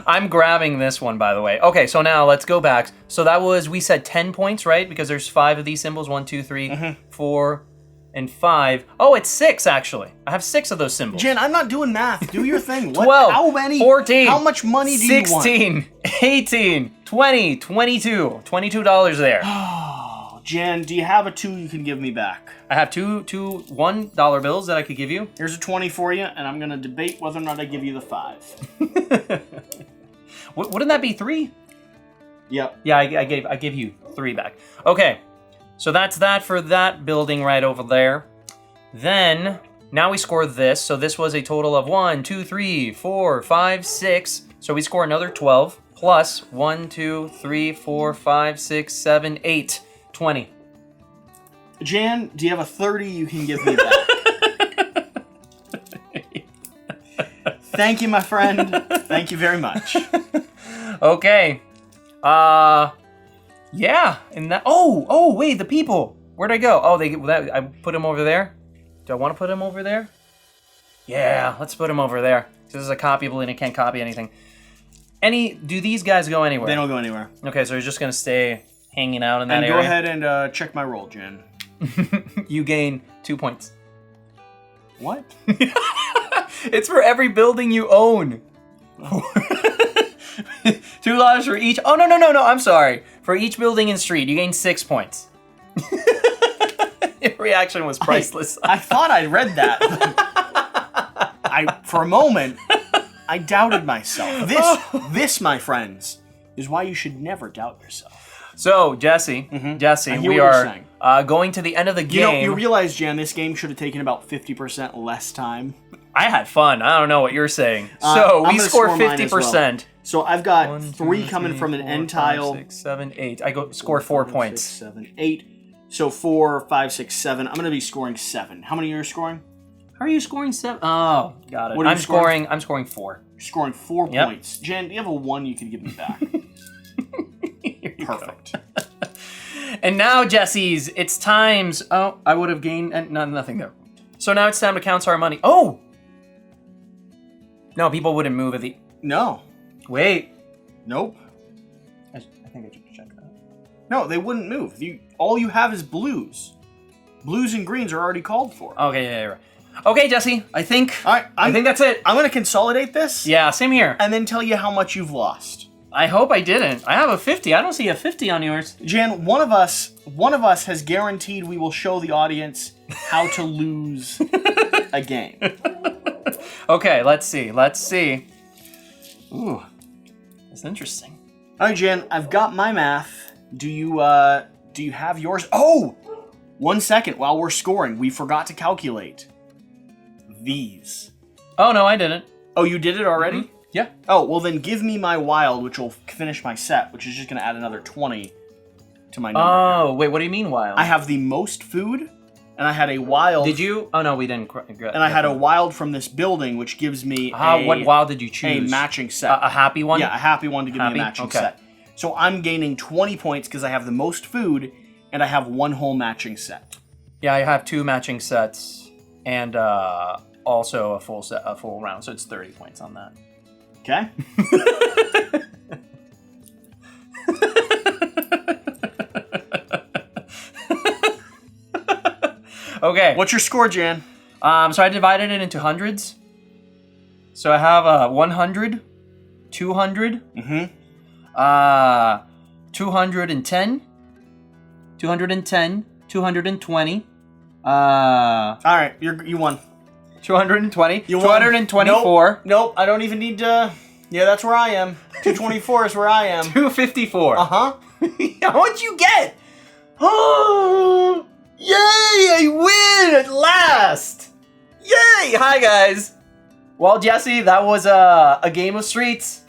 S1: I'm grabbing this one, by the way. Okay, so now let's go back. So that was, we said 10 points, right? Because there's 5 of these symbols. 1, 2, 3, 4, and 5. Oh, it's 6, actually. I have 6 of those symbols.
S2: Jen, I'm not doing math. Do your thing.
S1: 12,
S2: how many?
S1: 14,
S2: how much money do you want?
S1: 16, 18, 20, 22. $22 there.
S2: Oh, Jen, do you have a 2 you can give me back?
S1: I have two $1 bills that I could give you.
S2: Here's a 20 for you, and I'm going to debate whether or not I give you the 5.
S1: Wouldn't that be 3?
S2: Yep.
S1: Yeah, I gave you 3 back. Okay, so that's that for that building right over there. Then, now we score this. So this was a total of 1, 2, 3, 4, 5, 6. So we score another 12 plus 1, 2, 3, 4, 5, 6, 7, 8, 20.
S2: Jan, do you have a 30 you can give me back? Thank you, my friend. Thank you very much.
S1: Okay. Yeah. And that. Oh, wait, the people. Where'd I go? Oh, I put them over there. Do I want to put them over there? Yeah, let's put them over there. This is a copyable and it can't copy anything. Do these guys go anywhere?
S2: They don't go anywhere.
S1: Okay, so they're just gonna stay hanging out in that area.
S2: And go ahead and check my roll, Jen.
S1: You gain 2 points.
S2: What?
S1: It's for every building you own. $2 for each. Oh, no, I'm sorry. For each building and street, you gain 6 points. Your reaction was priceless.
S2: I thought I read that. For a moment, I doubted myself. This, my friends, is why you should never doubt yourself.
S1: So, Jesse, we are going to the end of the game.
S2: You realize, Jan, this game should have taken about 50% less time.
S1: I had fun. I don't know what you're saying. So, we score 50%.
S2: Well. So, I've got
S1: 1, 2,
S2: 3 coming
S1: 3,
S2: from an
S1: 4,
S2: end
S1: 5,
S2: tile.
S1: 6, 7, 8. I score 4 points.
S2: 6, 7, 8. So, 4, 5, 6, 7. I'm going to be scoring 7. How many are you scoring?
S1: How are you scoring 7? Oh, got it.
S2: What are you scoring?
S1: I'm scoring 4.
S2: You're scoring 4 points. Jen, do you have a 1 you can give me back? Perfect.
S1: And now, Jesse's, it's times. Oh, I would have gained nothing there. So now it's time to count our money. Oh, No, people wouldn't move at the...
S2: No.
S1: Wait.
S2: Nope.
S1: I think I should check that.
S2: No, they wouldn't move. All you have is blues. Blues and greens are already called for.
S1: Okay, yeah, right. Okay, Jesse, I think that's it.
S2: I'm going to consolidate this.
S1: Yeah, same here.
S2: And then tell you how much you've lost.
S1: I hope I didn't. I have a 50. I don't see a 50 on yours.
S2: Jan, one of us has guaranteed we will show the audience how to lose a game.
S1: Okay, let's see. Ooh, that's interesting.
S2: All right, Jan, I've got my math. Do you have yours? Oh, 1 second. While we're scoring, we forgot to calculate these.
S1: Oh no, I didn't.
S2: Oh, you did it already?
S1: Mm-hmm. Yeah.
S2: Oh, well then give me my wild, which will finish my set, which is just going to add another 20 to my number.
S1: Oh, wait, what do you mean wild?
S2: I have the most food, and I had a wild.
S1: Did you? Oh no, we didn't.
S2: And I had a wild from this building, which gives me
S1: what wild did you choose?
S2: A matching set.
S1: A happy one?
S2: Yeah, a happy one to give me a matching set. So I'm gaining 20 points because I have the most food, and I have one whole matching set.
S1: Yeah, I have 2 matching sets, and also a full round, so it's 30 points on that.
S2: Okay.
S1: Okay.
S2: What's your score, Jan?
S1: So I divided it into hundreds. So I have 100, 200, 210, 210, 220.
S2: All right, you won.
S1: 220.
S2: You
S1: 224.
S2: Nope, I don't even need to. Yeah, that's where I am. 224 is where I am.
S1: 254.
S2: Uh-huh.
S1: How much you get? Oh, yay! I win at last! Yay! Hi, guys. Well, Jesse, that was a game of Streets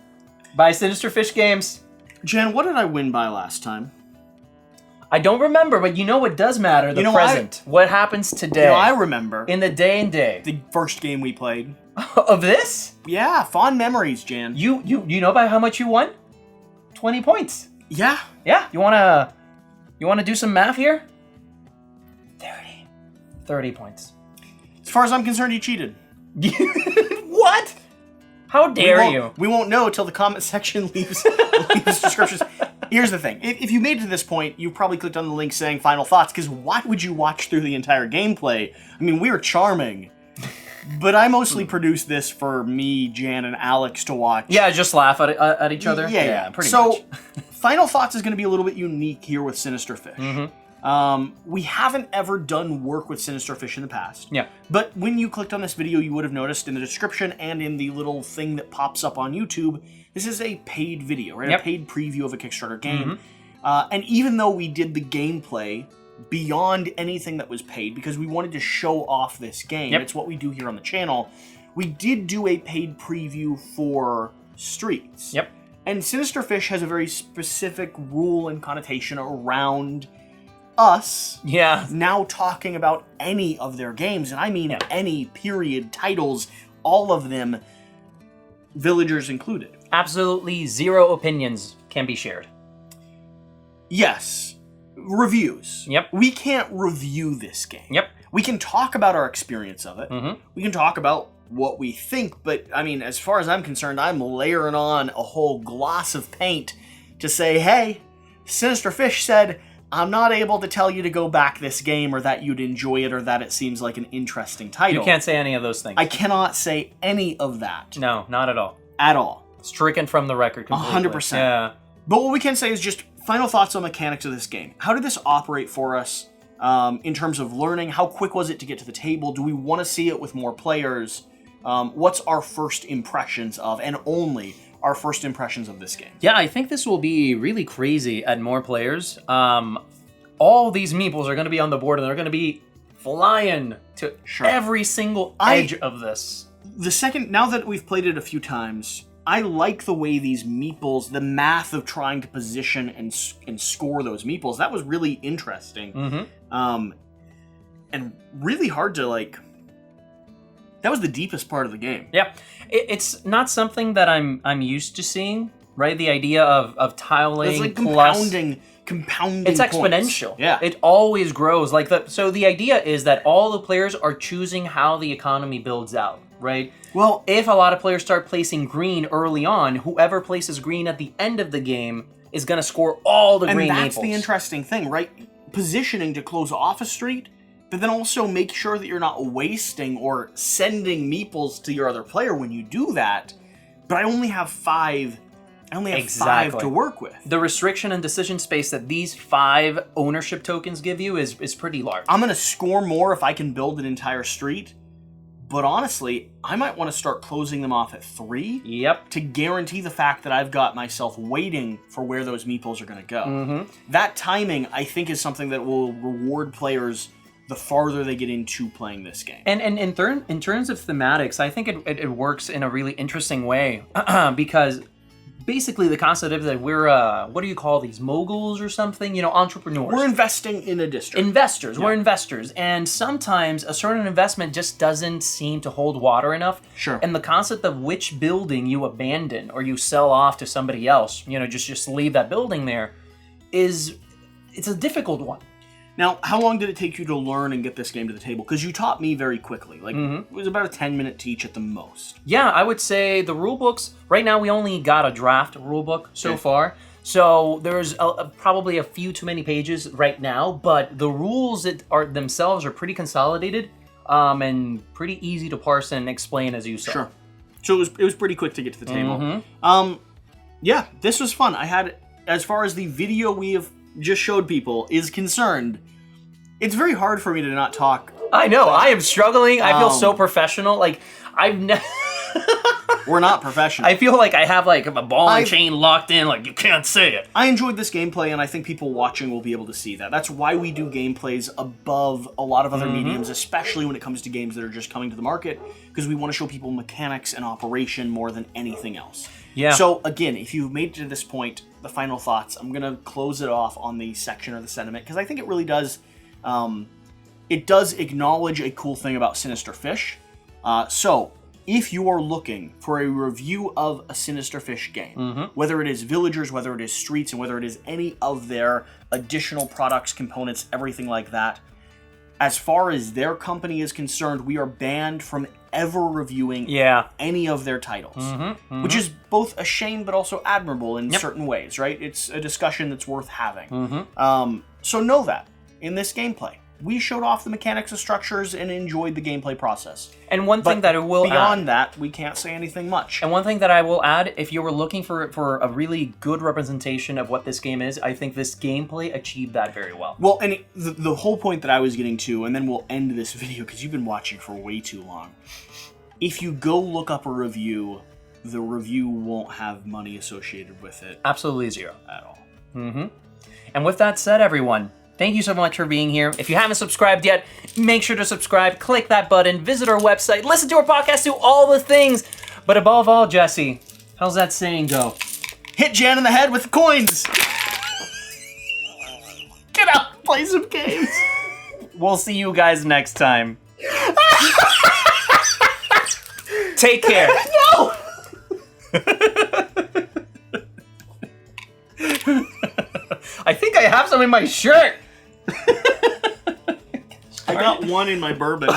S1: by Sinister Fish Games.
S2: Jan, what did I win by last time?
S1: I don't remember, but you know what does matter, the present. What happens today.
S2: I remember.
S1: In the day and day.
S2: The first game we played.
S1: Of this?
S2: Yeah, fond memories, Jan.
S1: You know by how much you won? 20 points.
S2: Yeah.
S1: Yeah, you wanna do some math here? 30 points.
S2: As far as I'm concerned, you cheated.
S1: What? How dare you?
S2: We won't know till the comment section leaves descriptions. Here's the thing. If you made it to this point, you probably clicked on the link saying final thoughts, because why would you watch through the entire gameplay? I mean, we are charming. But I mostly produced this for me, Jan, and Alex to watch.
S1: Yeah, just laugh at each other.
S2: Yeah,
S1: pretty
S2: much.
S1: So,
S2: final thoughts is going to be a little bit unique here with Sinister Fish.
S1: Mm-hmm.
S2: We haven't ever done work with Sinister Fish in the past.
S1: Yeah.
S2: But when you clicked on this video, you would have noticed in the description and in the little thing that pops up on YouTube, this is a paid video, right?
S1: Yep.
S2: A paid preview of a Kickstarter game. And even though we did the gameplay beyond anything that was paid, because we wanted to show off this game, it's what we do here on the channel, we did do a paid preview for Streets.
S1: Yep.
S2: And Sinister Fish has a very specific rule and connotation around us now talking about any of their games, and I mean any period titles, all of them, villagers included.
S1: Absolutely zero opinions can be shared.
S2: Yes. Reviews.
S1: Yep.
S2: We can't review this game.
S1: Yep.
S2: We can talk about our experience of it. We can talk about what we think, but I mean, as far as I'm concerned, I'm layering on a whole gloss of paint to say, hey, Sinister Fish said, I'm not able to tell you to go back this game, or that you'd enjoy it, or that it seems like an interesting title.
S1: You can't say any of those things.
S2: I cannot say any of that.
S1: No, not at all.
S2: At all.
S1: Stricken from the record completely.
S2: 100%.
S1: Yeah.
S2: But what we can say is just final thoughts on mechanics of this game. How did this operate for us in terms of learning? How quick was it to get to the table? Do we want to see it with more players? What's our first impressions of, and only our first impressions of this game?
S1: Yeah, I think this will be really crazy at more players. All these meeples are going to be on the board, and they're going to be flying to every single edge of this.
S2: Now that we've played it a few times, I like the way these meeples, the math of trying to position and score those meeples, that was really interesting. And really hard to, like... That was the deepest part of the game.
S1: Yeah. It's not something that I'm used to seeing, right? The idea of tiling
S2: it's like
S1: plus...
S2: compounding
S1: It's
S2: points.
S1: exponential.
S2: Yeah.
S1: It always grows. So the idea is that all the players are choosing how the economy builds out. right?
S2: Well,
S1: If a lot of players start placing green early on, whoever places green at the end of the game is going to score all the green
S2: and that's
S1: maples.
S2: the interesting thing, right? Positioning to close off a street, but then also make sure that you're not wasting or sending meeples to your other player when you do that. But I only have 5. I only have 5 to work with.
S1: The restriction and decision space that these 5 ownership tokens give you is pretty large.
S2: I'm going to score more if I can build an entire street. But honestly, I might want to start closing them off at 3.
S1: Yep.
S2: To guarantee the fact that I've got myself waiting for where those meeples are going to go.
S1: Mm-hmm.
S2: That timing, I think, is something that will reward players the farther they get into playing this game.
S1: And in terms of thematics, I think it works in a really interesting way because basically the concept is that we're what do you call these, moguls or something? You know, entrepreneurs.
S2: We're investing in a district.
S1: Investors. Yeah. We're investors. And sometimes a certain investment just doesn't seem to hold water enough.
S2: Sure.
S1: And the concept of which building you abandon or you sell off to somebody else, you know, just leave that building there, it's a difficult one.
S2: Now, how long did it take you to learn and get this game to the table? Because you taught me very quickly. Like, It was about a 10-minute teach at the most.
S1: Yeah, I would say the rule books, right now we only got a draft rule book so far. So there's probably a few too many pages right now, but the rules themselves are pretty consolidated and pretty easy to parse and explain as you saw.
S2: Sure. So it was pretty quick to get to the table. Yeah, this was fun. I had, as far as the video we have just showed people is concerned, it's very hard for me to not talk.
S1: I know, I am struggling. I feel so professional. Like,
S2: We're not professional.
S1: I feel like I have like a ball and chain locked in, like you can't say it.
S2: I enjoyed this gameplay, and I think people watching will be able to see that. That's why we do gameplays above a lot of other mediums, especially when it comes to games that are just coming to the market, because we want to show people mechanics and operation more than anything else.
S1: Yeah.
S2: So again, if you've made it to this point, the final thoughts, I'm going to close it off on the section or the sentiment, because I think it really does, it does acknowledge a cool thing about Sinister Fish. So, if you are looking for a review of a Sinister Fish game, whether it is Villagers, whether it is Streets, and whether it is any of their additional products, components, everything like that, as far as their company is concerned, we are banned from ever reviewing any of their titles, which is both a shame but also admirable in certain ways, right? It's a discussion that's worth having. So know that in this gameplay, we showed off the mechanics of structures and enjoyed the gameplay process.
S1: And one thing that I will
S2: beyond that, we can't say anything much.
S1: And one thing that I will add, if you were looking for a really good representation of what this game is, I think this gameplay achieved that very well.
S2: Well, and the whole point that I was getting to, and then we'll end this video because you've been watching for way too long. If you go look up a review, the review won't have money associated with it.
S1: Absolutely zero.
S2: At all.
S1: And with that said, everyone, thank you so much for being here. If you haven't subscribed yet, make sure to subscribe, click that button, visit our website, listen to our podcast, do all the things. But above all, Jesse, how's that saying go?
S2: Hit Jan in the head with the coins! Get out, play some games!
S1: We'll see you guys next time. Take care.
S2: No!
S1: I think I have some in my shirt.
S2: I got one in my bourbon.